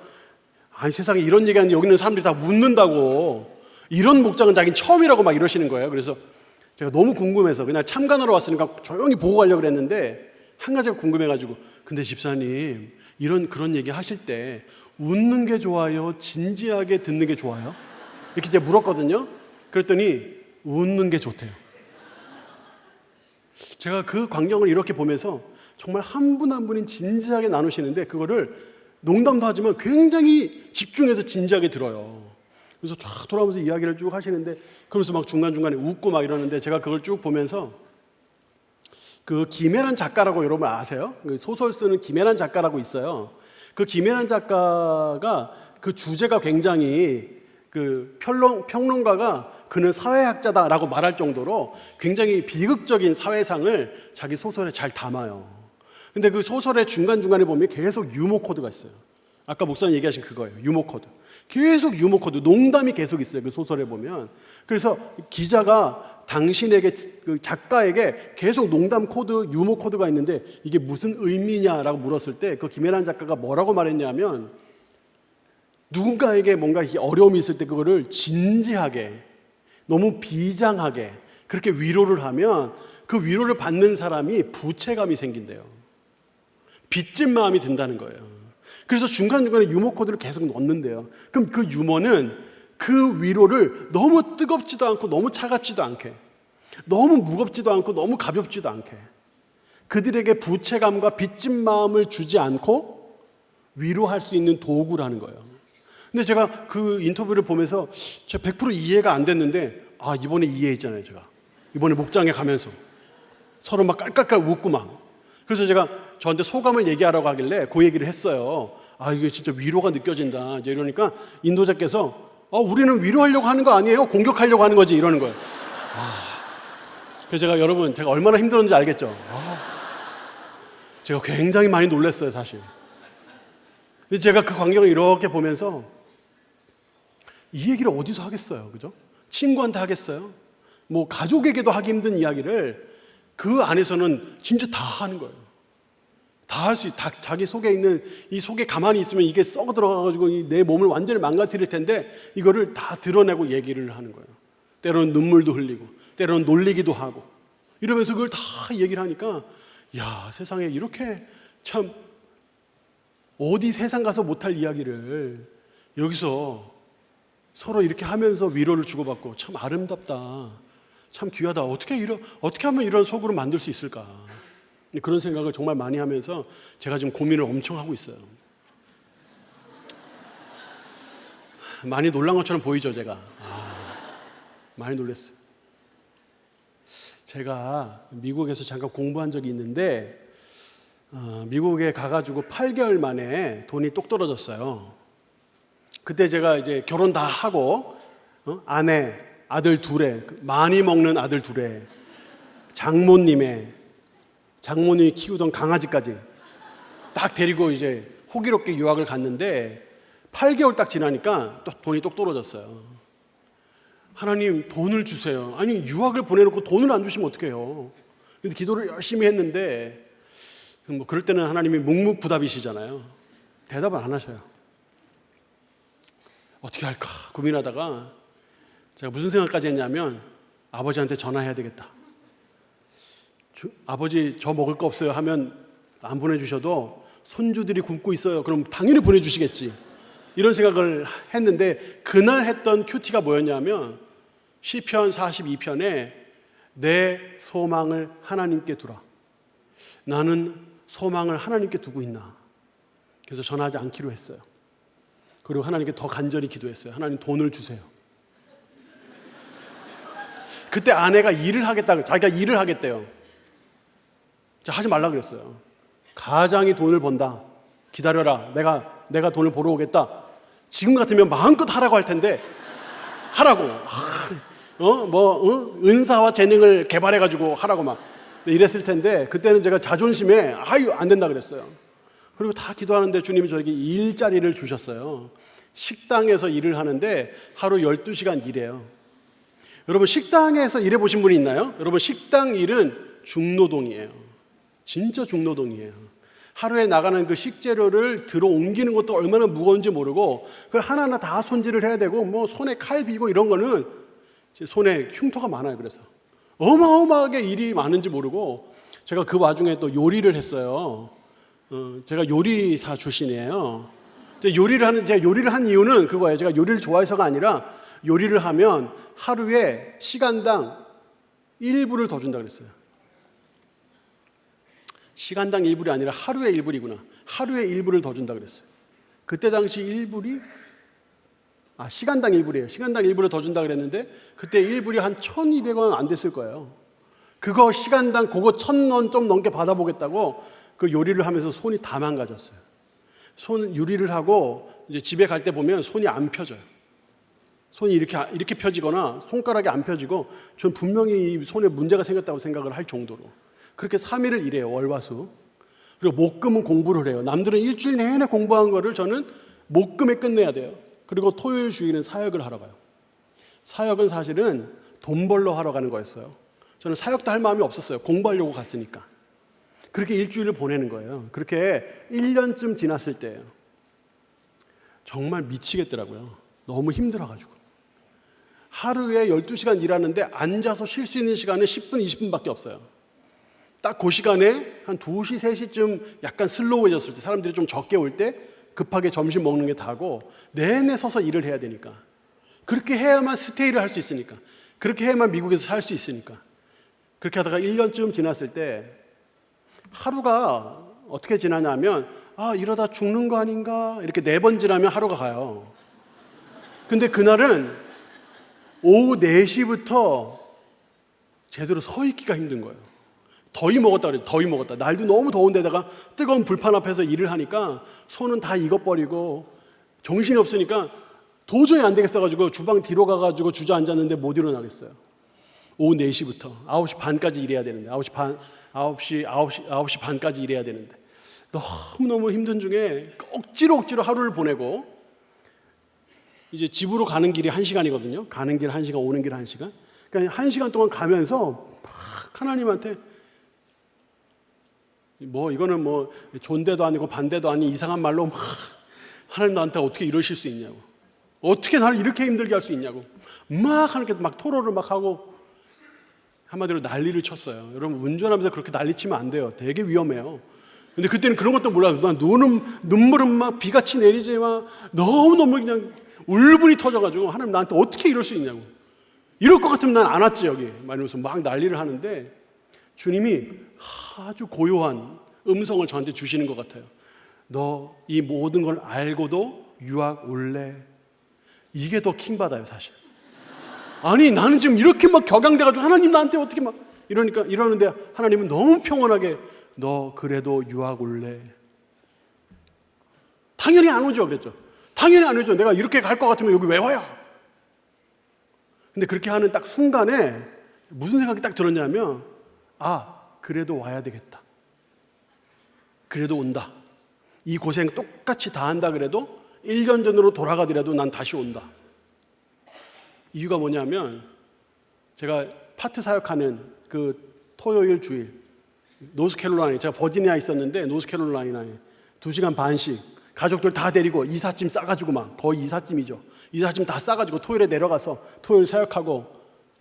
세상에 이런 얘기하는데 여기 있는 사람들이 다 웃는다고. 이런 목장은 자기는 처음이라고 막 이러시는 거예요. 그래서 제가 너무 궁금해서 그냥 참관하러 왔으니까 조용히 보고 가려고 그랬는데 한 가지가 궁금해가지고, 근데 집사님 그런 얘기 하실 때 웃는 게 좋아요? 진지하게 듣는 게 좋아요? 이렇게 제가 물었거든요. 그랬더니 웃는 게 좋대요. 제가 그 광경을 이렇게 보면서 정말 한 분 한 분이 진지하게 나누시는데 그거를 농담도 하지만 굉장히 집중해서 진지하게 들어요. 그래서 쫙 돌아오면서 이야기를 쭉 하시는데 그러면서 막 중간중간에 웃고 막 이러는데 제가 그걸 쭉 보면서 그 김혜란 작가라고 여러분 아세요? 소설 쓰는 김혜란 작가라고 있어요. 그 김혜란 작가가 그 주제가 굉장히 그 평론가가 그는 사회학자다라고 말할 정도로 굉장히 비극적인 사회상을 자기 소설에 잘 담아요. 근데 그 소설의 중간중간에 보면 계속 유머 코드가 있어요. 아까 목사님 얘기하신 그거예요. 유머 코드. 계속 유머 코드, 농담이 계속 있어요. 그 소설에 보면. 그래서 기자가 당신에게, 그 작가에게 계속 농담 코드, 유머 코드가 있는데 이게 무슨 의미냐라고 물었을 때 그 김혜란 작가가 뭐라고 말했냐면, 누군가에게 뭔가 어려움이 있을 때 그거를 진지하게, 너무 비장하게 그렇게 위로를 하면 그 위로를 받는 사람이 부채감이 생긴대요. 빚진 마음이 든다는 거예요. 그래서 중간중간에 유머 코드를 계속 넣는데요. 그럼 그 유머는 그 위로를 너무 뜨겁지도 않고 너무 차갑지도 않게, 너무 무겁지도 않고 너무 가볍지도 않게, 그들에게 부채감과 빚진 마음을 주지 않고 위로할 수 있는 도구라는 거예요. 근데 제가 그 인터뷰를 보면서 제가 100% 이해가 안 됐는데, 이번에 이해했잖아요. 제가 이번에 목장에 가면서 서로 막 깔깔깔 웃고 막. 그래서 제가 저한테 소감을 얘기하라고 하길래 그 얘기를 했어요. 이게 진짜 위로가 느껴진다. 이제 이러니까 인도자께서 우리는 위로하려고 하는 거 아니에요? 공격하려고 하는 거지. 이러는 거예요. 그래서 제가 얼마나 힘들었는지 알겠죠? 제가 굉장히 많이 놀랐어요, 사실. 근데 제가 그 광경을 이렇게 보면서 이 얘기를 어디서 하겠어요? 그죠? 친구한테 하겠어요? 뭐 가족에게도 하기 힘든 이야기를 그 안에서는 진짜 다 하는 거예요. 다 할 수, 다 자기 속에 있는, 이 속에 가만히 있으면 이게 썩어 들어가가지고 내 몸을 완전히 망가뜨릴 텐데 이거를 다 드러내고 얘기를 하는 거예요. 때로는 눈물도 흘리고, 때로는 놀리기도 하고, 이러면서 그걸 다 얘기를 하니까, 야, 세상에 이렇게 참 어디 세상 가서 못할 이야기를 여기서 서로 이렇게 하면서 위로를 주고받고, 참 아름답다, 참 귀하다, 어떻게 하면 이런 속으로 만들 수 있을까, 그런 생각을 정말 많이 하면서 제가 지금 고민을 엄청 하고 있어요. 많이 놀란 것처럼 보이죠, 제가? 많이 놀랐어요. 제가 미국에서 잠깐 공부한 적이 있는데, 미국에 가가지고 8개월 만에 돈이 똑 떨어졌어요. 그때 제가 이제 결혼 다 하고, 아내, 아들 둘에, 많이 먹는 아들 둘에, 장모님이 키우던 강아지까지 딱 데리고 이제 호기롭게 유학을 갔는데 8개월 딱 지나니까 또 돈이 똑 떨어졌어요. 하나님, 돈을 주세요. 아니, 유학을 보내놓고 돈을 안 주시면 어떡해요? 근데 기도를 열심히 했는데, 뭐 그럴 때는 하나님이 묵묵부답이시잖아요. 대답을 안 하셔요. 어떻게 할까 고민하다가 제가 무슨 생각까지 했냐면, 아버지한테 전화해야 되겠다. 아버지, 저 먹을 거 없어요 하면 안 보내주셔도 손주들이 굶고 있어요. 그럼 당연히 보내주시겠지. 이런 생각을 했는데, 그날 했던 큐티가 뭐였냐면 시편 42편에 내 소망을 하나님께 두라. 나는 소망을 하나님께 두고 있나. 그래서 전화하지 않기로 했어요. 그리고 하나님께 더 간절히 기도했어요. 하나님, 돈을 주세요. 그때 아내가 자기가 일을 하겠대요. 하지 말라 그랬어요. 가장이 돈을 번다. 기다려라. 내가 돈을 벌어 오겠다. 지금 같으면 마음껏 하라고 할 텐데, 하라고. 은사와 재능을 개발해가지고 하라고 막 이랬을 텐데, 그때는 제가 자존심에 안 된다 그랬어요. 그리고 다 기도하는데 주님이 저에게 일자리를 주셨어요. 식당에서 일을 하는데 하루 12시간 일해요. 여러분, 식당에서 일해보신 분이 있나요? 여러분, 식당 일은 중노동이에요. 진짜 중노동이에요. 하루에 나가는 그 식재료를 들어 옮기는 것도 얼마나 무거운지 모르고, 그걸 하나하나 다 손질을 해야 되고, 뭐 손에 칼 비고 이런 거는 손에 흉터가 많아요. 그래서 어마어마하게 일이 많은지 모르고 제가 그 와중에 또 요리를 했어요. 제가 요리사 출신이에요. 제가 요리를 한 이유는 그거예요. 제가 요리를 좋아해서가 아니라 요리를 하면 하루에 시간당 1불을 더 준다 그랬어요. 시간당 1불이 아니라 하루에 1불이구나. 하루에 1불을 더 준다 그랬어요. 그때 당시 1불이 시간당 1불이에요. 시간당 1불을 더 준다 그랬는데 그때 1불이 한 1,200원 안 됐을 거예요. 그거 시간당 그거 1,000원 좀 넘게 받아보겠다고 그 요리를 하면서 손이 다 망가졌어요. 요리를 하고 이제 집에 갈 때 보면 손이 안 펴져요. 손이 이렇게 펴지거나 손가락이 안 펴지고 전 분명히 이 손에 문제가 생겼다고 생각을 할 정도로 그렇게 3일을 일해요. 월화수. 그리고 목금은 공부를 해요. 남들은 일주일 내내 공부한 거를 저는 목금에 끝내야 돼요. 그리고 토요일 주일은 사역을 하러 가요. 사역은 사실은 돈 벌러 하러 가는 거였어요. 저는 사역도 할 마음이 없었어요. 공부하려고 갔으니까. 그렇게 일주일을 보내는 거예요. 그렇게 1년쯤 지났을 때예요. 정말 미치겠더라고요. 너무 힘들어가지고. 하루에 12시간 일하는데 앉아서 쉴 수 있는 시간은 10분, 20분밖에 없어요. 딱 그 시간에 한 2시, 3시쯤 약간 슬로우해졌을 때 사람들이 좀 적게 올 때 급하게 점심 먹는 게 다고 내내 서서 일을 해야 되니까 그렇게 해야만 스테이를 할 수 있으니까 그렇게 해야만 미국에서 살 수 있으니까 그렇게 하다가 1년쯤 지났을 때 하루가 어떻게 지나냐면 이러다 죽는 거 아닌가 이렇게 4번 지나면 하루가 가요. 근데 그날은 오후 4시부터 제대로 서 있기가 힘든 거예요. 더위 먹었다 그래요. 더위 먹었다. 날도 너무 더운데다가 뜨거운 불판 앞에서 일을 하니까 손은 다 익어버리고 정신이 없으니까 도저히 안 되겠어가지고 주방 뒤로 가가지고 주저앉았는데 못 일어나겠어요. 오후 4시부터 9시 반까지 일해야 되는데 9시 반까지 일해야 되는데 너무너무 힘든 중에 억지로 하루를 보내고 이제 집으로 가는 길이 1시간이거든요. 가는 길 1시간, 오는 길 1시간. 그러니까 1시간 동안 가면서 막 하나님한테 이거는 존대도 아니고 반대도 아닌 이상한 말로 막 하나님 나한테 어떻게 이러실 수 있냐고. 어떻게 나를 이렇게 힘들게 할 수 있냐고. 막 하나님께 막 토로를 막 하고 한마디로 난리를 쳤어요. 여러분 운전하면서 그렇게 난리치면 안 돼요. 되게 위험해요. 근데 그때는 그런 것도 몰라요. 눈물은 막 비같이 내리지 막 너무너무 그냥 울분이 터져가지고 하나님 나한테 어떻게 이럴 수 있냐고. 이럴 것 같으면 난 안 왔지 여기. 말하면서 막 난리를 하는데 주님이 아주 고요한 음성을 저한테 주시는 것 같아요. 너 이 모든 걸 알고도 유학 올래? 이게 더 킹받아요 사실. 아니 나는 지금 이렇게 막 격양돼가지고 하나님 나한테 어떻게 막 이러는데 하나님은 너무 평온하게 너 그래도 유학 올래? 당연히 안 오죠 그랬죠. 당연히 안 오죠. 내가 이렇게 갈 것 같으면 여기 왜 와요? 근데 그렇게 하는 딱 순간에 무슨 생각이 딱 들었냐면 그래도 와야 되겠다. 그래도 온다. 이 고생 똑같이 다 한다 그래도 1년 전으로 돌아가더라도 난 다시 온다. 이유가 뭐냐면 제가 파트 사역하는 그 토요일 주일 노스캐롤라이나 제가 버지니아에 있었는데 노스캐롤라이나에 2시간 반씩 가족들 다 데리고 이삿짐 싸가지고 막 거의 이삿짐이죠. 이삿짐 다 싸가지고 토요일에 내려가서 토요일 사역하고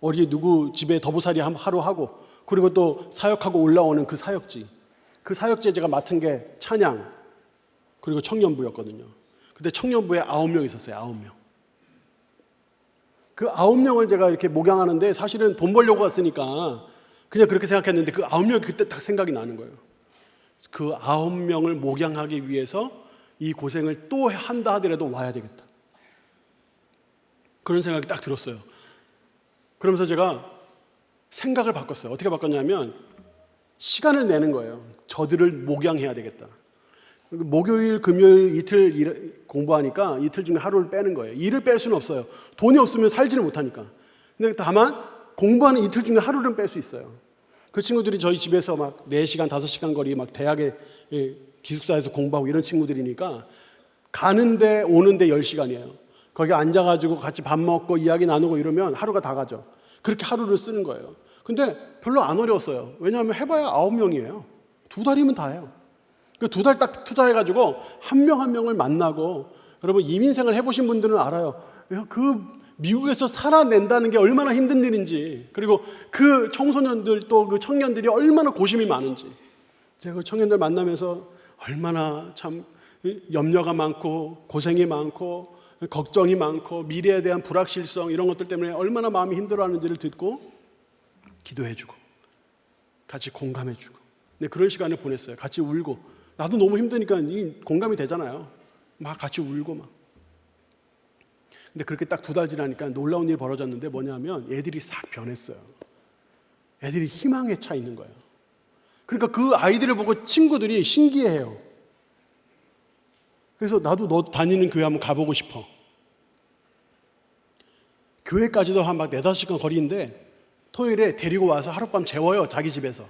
어디 누구 집에 더부살이 하루 하고 그리고 또 사역하고 올라오는 그 사역지에 제가 맡은 게 찬양 그리고 청년부였거든요. 근데 청년부에 9명 있었어요. 9명. 그 9명을 제가 이렇게 목양하는데 사실은 돈 벌려고 왔으니까 그냥 그렇게 생각했는데 그 9명이 그때 딱 생각이 나는 거예요. 그 9명을 목양하기 위해서 이 고생을 또 한다 하더라도 와야 되겠다. 그런 생각이 딱 들었어요. 그러면서 제가 생각을 바꿨어요. 어떻게 바꿨냐면 시간을 내는 거예요. 저들을 목양해야 되겠다. 목요일, 금요일 이틀 공부하니까 이틀 중에 하루를 빼는 거예요. 일을 뺄 수는 없어요. 돈이 없으면 살지는 못하니까. 근데 다만 공부하는 이틀 중에 하루는 뺄 수 있어요. 그 친구들이 저희 집에서 막 4시간, 5시간 거리 막 대학에 기숙사에서 공부하고 이런 친구들이니까 가는데 오는데 10시간이에요. 거기 앉아가지고 같이 밥 먹고 이야기 나누고 이러면 하루가 다 가죠. 그렇게 하루를 쓰는 거예요. 근데 별로 안 어려웠어요. 왜냐하면 해봐야 9명이에요. 2달이면 다 해요. 그 2달 딱 투자해가지고 한 명 한 명을 만나고 여러분 이민생을 해보신 분들은 알아요. 그 미국에서 살아낸다는 게 얼마나 힘든 일인지, 그리고 그 청소년들 또 그 청년들이 얼마나 고심이 많은지, 제가 그 청년들 만나면서 얼마나 참 염려가 많고 고생이 많고 걱정이 많고 미래에 대한 불확실성 이런 것들 때문에 얼마나 마음이 힘들어하는지를 듣고 기도해주고 같이 공감해주고, 네, 그런 시간을 보냈어요. 같이 울고, 나도 너무 힘드니까 공감이 되잖아요. 막 같이 울고 막. 근데 그렇게 딱 2달 지나니까 놀라운 일이 벌어졌는데 뭐냐면 애들이 싹 변했어요. 애들이 희망에 차 있는 거예요. 그러니까 그 아이들을 보고 친구들이 신기해해요. 그래서 나도 너 다니는 교회 한번 가보고 싶어. 교회까지도 한 막 4-5시간 거리인데 토요일에 데리고 와서 하룻밤 재워요. 자기 집에서.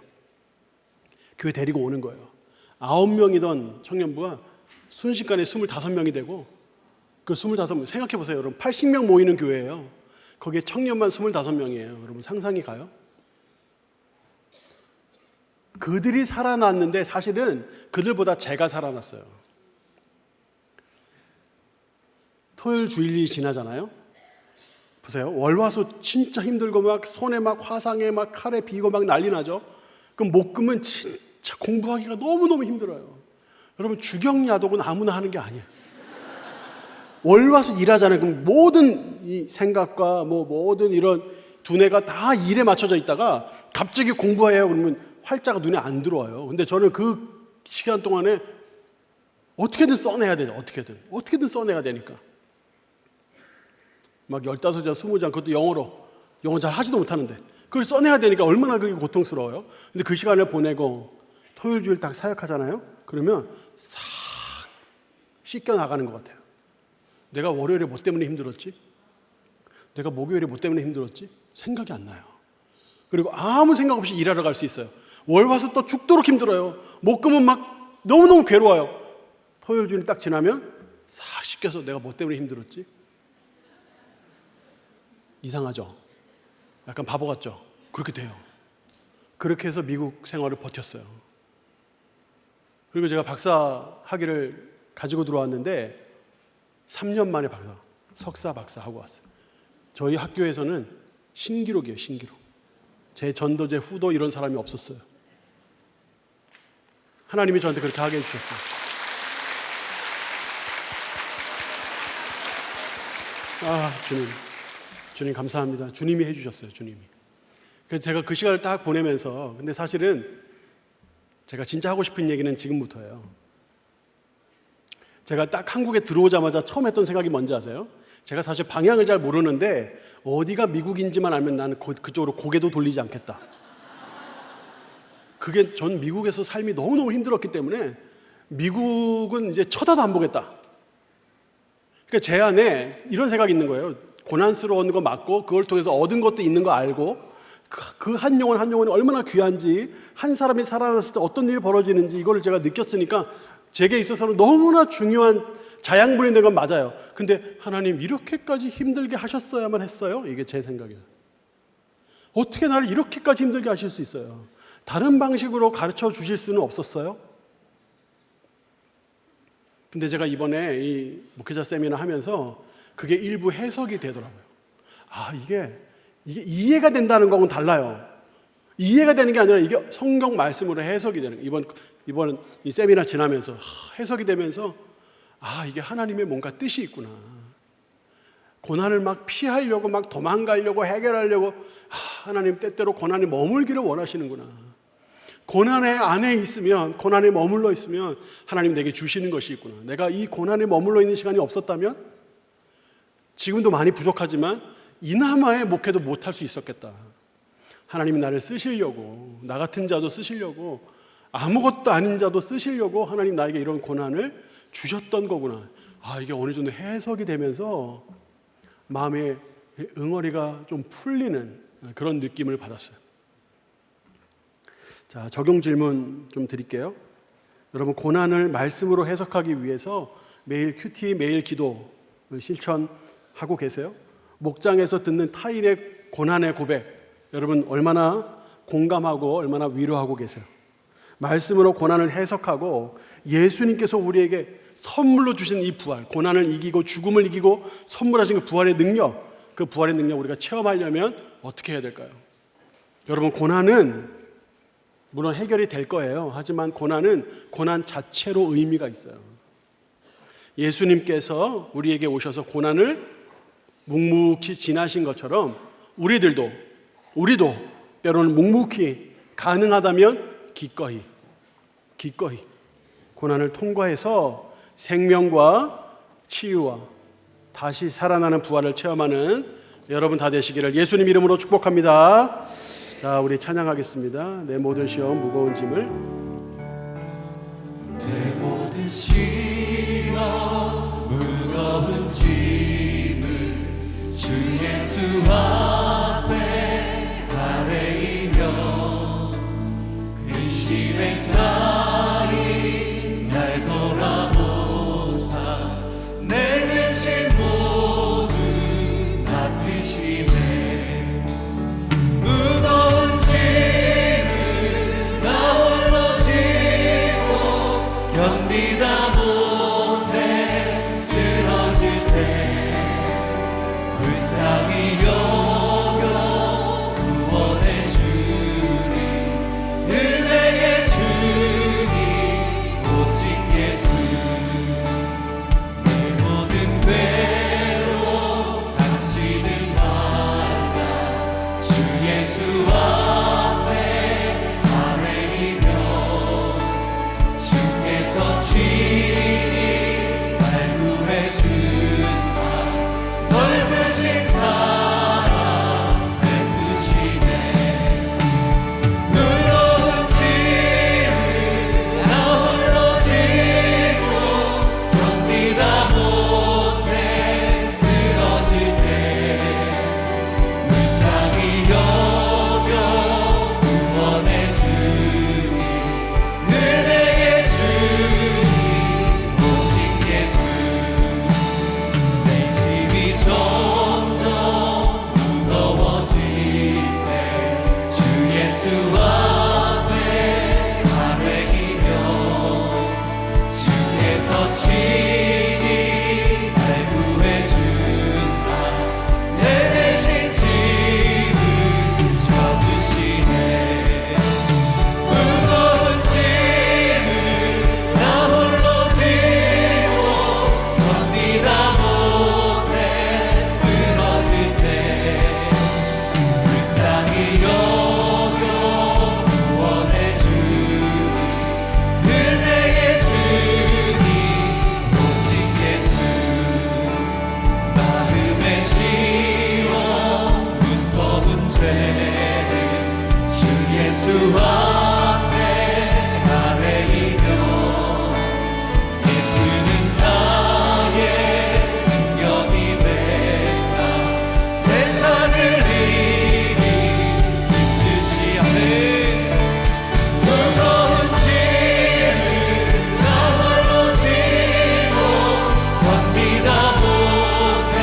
교회 데리고 오는 거예요. 9명이던 청년부가 순식간에 25명이 되고, 그 25명 생각해 보세요. 여러분 80명 모이는 교회예요. 거기에 청년만 25명이에요. 여러분 상상이 가요? 그들이 살아났는데 사실은 그들보다 제가 살아났어요. 토요일 주일이 지나잖아요. 보세요. 월화수 진짜 힘들고 막 손에 막 화상에 막 칼에 비고 막 난리 나죠. 그럼 목금은 진짜 공부하기가 너무너무 힘들어요. 여러분 주경야독은 아무나 하는 게 아니에요. 월화수 일하잖아요. 그럼 모든 이 생각과 모든 이런 두뇌가 다 일에 맞춰져 있다가 갑자기 공부해요. 그러면 활자가 눈에 안 들어와요. 근데 저는 그 시간 동안에 어떻게든 써내야 돼요. 어떻게든 써내야 되니까. 막 15장, 20장, 그것도 영어 잘 하지도 못하는데 그걸 써내야 되니까 얼마나 그게 고통스러워요. 근데 그 시간을 보내고 토요일 주일 딱 사역하잖아요. 그러면 싹 씻겨 나가는 것 같아요. 내가 월요일에 뭐 때문에 힘들었지? 내가 목요일에 뭐 때문에 힘들었지? 생각이 안 나요. 그리고 아무 생각 없이 일하러 갈 수 있어요. 월화수 또 죽도록 힘들어요. 목금은 막 너무너무 괴로워요. 토요일 주일 딱 지나면 싹 씻겨서 내가 뭐 때문에 힘들었지? 이상하죠? 약간 바보 같죠? 그렇게 돼요. 그렇게 해서 미국 생활을 버텼어요. 그리고 제가 박사 학위를 가지고 들어왔는데 3년 만에 석사 박사 하고 왔어요. 저희 학교에서는 신기록이에요. 신기록. 제 전도, 제 후도 이런 사람이 없었어요. 하나님이 저한테 그렇게 하게 해주셨어요. 주님 감사합니다. 주님이 해주셨어요. 주님이. 그래서 제가 그 시간을 딱 보내면서, 근데 사실은 제가 진짜 하고 싶은 얘기는 지금부터예요. 제가 딱 한국에 들어오자마자 처음 했던 생각이 뭔지 아세요? 제가 사실 방향을 잘 모르는데 어디가 미국인지만 알면 나는 그쪽으로 고개도 돌리지 않겠다. 그게 전 미국에서 삶이 너무너무 힘들었기 때문에 미국은 이제 쳐다도 안 보겠다. 그러니까 제 안에 이런 생각이 있는 거예요. 고난스러운 거 맞고 그걸 통해서 얻은 것도 있는 거 알고 그 한 영혼 한 영혼이 얼마나 귀한지, 한 사람이 살아났을 때 어떤 일이 벌어지는지 이걸 제가 느꼈으니까 제게 있어서는 너무나 중요한 자양분이 된 건 맞아요. 근데 하나님 이렇게까지 힘들게 하셨어야만 했어요? 이게 제 생각이에요. 어떻게 나를 이렇게까지 힘들게 하실 수 있어요? 다른 방식으로 가르쳐 주실 수는 없었어요? 근데 제가 이번에 이 목회자 세미나 하면서 그게 일부 해석이 되더라고요. 이게 이해가 된다는 거하고는 달라요. 이해가 되는 게 아니라 이게 성경 말씀으로 해석이 되는 거예요. 이번 이 세미나 지나면서 해석이 되면서 이게 하나님의 뭔가 뜻이 있구나. 고난을 막 피하려고 막 도망가려고 해결하려고 하나님 때때로 고난에 머물기를 원하시는구나. 고난의 안에 있으면, 고난에 머물러 있으면 하나님 내게 주시는 것이 있구나. 내가 이 고난에 머물러 있는 시간이 없었다면 지금도 많이 부족하지만 이나마의 목회도 못할 수 있었겠다. 하나님이 나를 쓰시려고, 나 같은 자도 쓰시려고, 아무것도 아닌 자도 쓰시려고 하나님 나에게 이런 고난을 주셨던 거구나. 이게 어느 정도 해석이 되면서 마음의 응어리가 좀 풀리는 그런 느낌을 받았어요. 자, 적용 질문 좀 드릴게요. 여러분, 고난을 말씀으로 해석하기 위해서 매일 큐티, 매일 기도 실천하고 계세요? 목장에서 듣는 타인의 고난의 고백, 여러분 얼마나 공감하고 얼마나 위로하고 계세요? 말씀으로 고난을 해석하고 예수님께서 우리에게 선물로 주신 이 부활, 고난을 이기고 죽음을 이기고 선물하신 그 부활의 능력, 그 부활의 능력 우리가 체험하려면 어떻게 해야 될까요? 여러분, 고난은 물론 해결이 될 거예요. 하지만 고난은 고난 자체로 의미가 있어요. 예수님께서 우리에게 오셔서 고난을 묵묵히 지나신 것처럼 우리도 때로는 묵묵히, 가능하다면 기꺼이 고난을 통과해서 생명과 치유와 다시 살아나는 부활을 체험하는 여러분 다 되시기를 예수님 이름으로 축복합니다. 자, 우리 찬양하겠습니다. 내 모든 시험 무거운 짐을, 내 모든 시험 무거운 짐을 주 예수 앞에 아뢰이며 근심에 쌓인 날 돌아보사 내 근심 모두 맡으시네. 무거운 짐을 나 홀로 지고 견디다 못해 쓰러질 때 불쌍히 여겨 구원해 주니 은혜의 주님 오직 예수. 내 모든 괴로 당신은 말라 주 예수 앞에 아뢰이며 주께서 친히 발구해 주사 넓으신 사랑 베푸시네. 무거운 짐을 나 홀로 지고 견디다 못해 쓰러질 때 불쌍히 여겨 구원해 주니 은혜의 주님 오직 예수. 내 짐이 점점 무거워질 때 주 예수 앞에 아뢰이며 주께서 친히 발구해 주사 내 대신 짐을 져주시네. 무거운 짐을 나 홀로 지고 견디다 못해 쓰러질 때 불쌍히 여겨 구원해 주니 은혜의 주님 오직 예수. 마음의 시험 무서운 죄를 주 예수 앞에 아뢰이며 예수는 나의 능력이 되사 세상을 이리 힘주시네. 무거운 짐을 나 홀로 지고 견디다 못해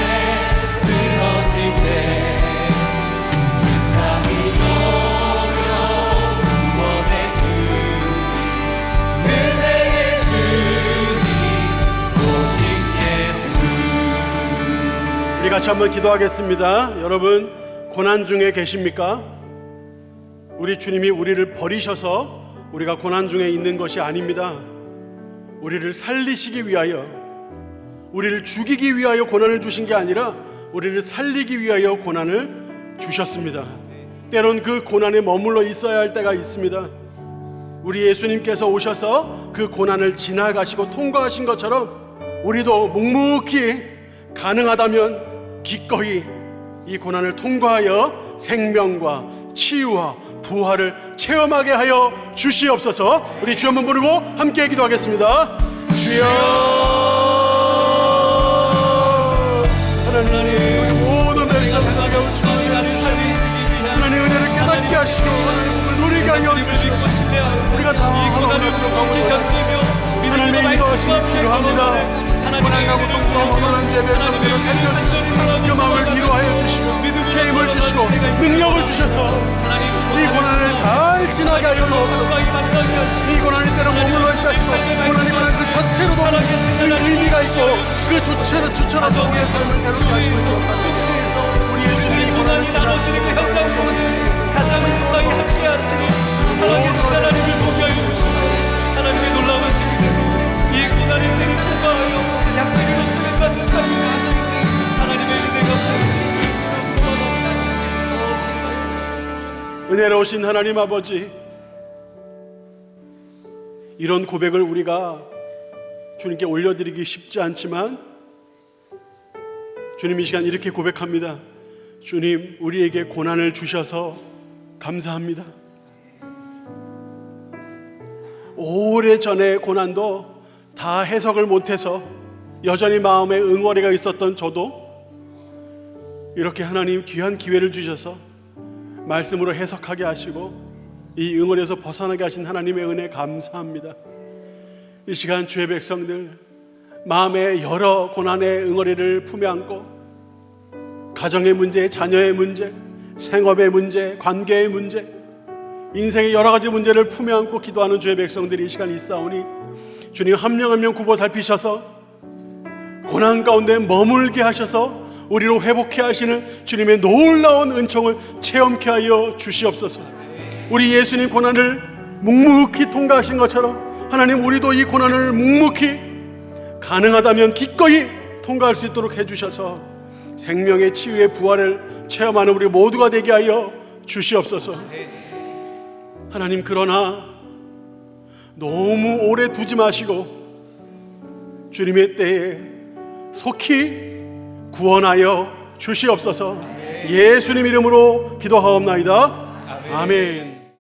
쓰러질 때 불쌍히 여겨 구원해 주니 은혜의 주님 오직 예수. 우리 같이 한번 기도하겠습니다. 여러분, 고난 중에 계십니까? 우리 주님이 우리를 버리셔서 우리가 고난 중에 있는 것이 아닙니다. 우리를 살리시기 위하여, 우리를 죽이기 위하여 고난을 주신 게 아니라 우리를 살리기 위하여 고난을 주셨습니다. 때론 그 고난에 머물러 있어야 할 때가 있습니다. 우리 예수님께서 오셔서 그 고난을 지나가시고 통과하신 것처럼 우리도 묵묵히, 가능하다면 기꺼이 이 고난을 통과하여 생명과 치유와 부활을 체험하게 하여 주시옵소서. 우리 주 한번 부르고 함께 기도하겠습니다. 주여, 하나님, 우리 모든 백성들에게 하나님 은혜를 깨닫게 하시고 하나님을 누리게 하여 주시고 우리가 다 하나님의 하나님의 인도하심이 필요합니다. 고난과 고통과 원한한 예배성들을 살려주시고 그 마음을 위로하여 주시고 새 힘을 주시고 능력을 주셔서 이 고난을 잘 지나게 하여 주옵소서. 이 고난이 때로 머물러 있다 하시고 고난이 그 자체로도 그 의미가 있고 그 주체로도 우리의 삶을 괴롭게 하시고 고난이 나눠지는 그 현장 속에 가장 가까이 함께 하시니 살아계신 하나님을 보게 하여 주시고 하나님의 놀라우신 이 고난의 때를 통과하여 약속으로 쓰임받는 삶이 되시고 하나님의 은혜가 은혜로우신 하나님 아버지, 이런 고백을 우리가 주님께 올려드리기 쉽지 않지만 주님 이 시간 이렇게 고백합니다. 주님, 우리에게 고난을 주셔서 감사합니다. 오래전의 고난도 다 해석을 못해서 여전히 마음에 응어리가 있었던 저도 이렇게 하나님 귀한 기회를 주셔서 말씀으로 해석하게 하시고 이 응어리에서 벗어나게 하신 하나님의 은혜 감사합니다. 이 시간 주의 백성들 마음에 여러 고난의 응어리를 품에 안고 가정의 문제, 자녀의 문제, 생업의 문제, 관계의 문제, 인생의 여러 가지 문제를 품에 안고 기도하는 주의 백성들이 이 시간 있사오니 주님 한 명 한 명 굽어 살피셔서 고난 가운데 머물게 하셔서 우리로 회복해 하시는 주님의 놀라운 은총을 체험케 하여 주시옵소서. 우리 예수님 고난을 묵묵히 통과하신 것처럼 하나님 우리도 이 고난을 묵묵히 가능하다면 기꺼이 통과할 수 있도록 해주셔서 생명의 치유의 부활을 체험하는 우리 모두가 되게 하여 주시옵소서. 하나님, 그러나 너무 오래 두지 마시고 주님의 때에 속히 구원하여 주시옵소서. 예수님 이름으로 기도하옵나이다. 아멘.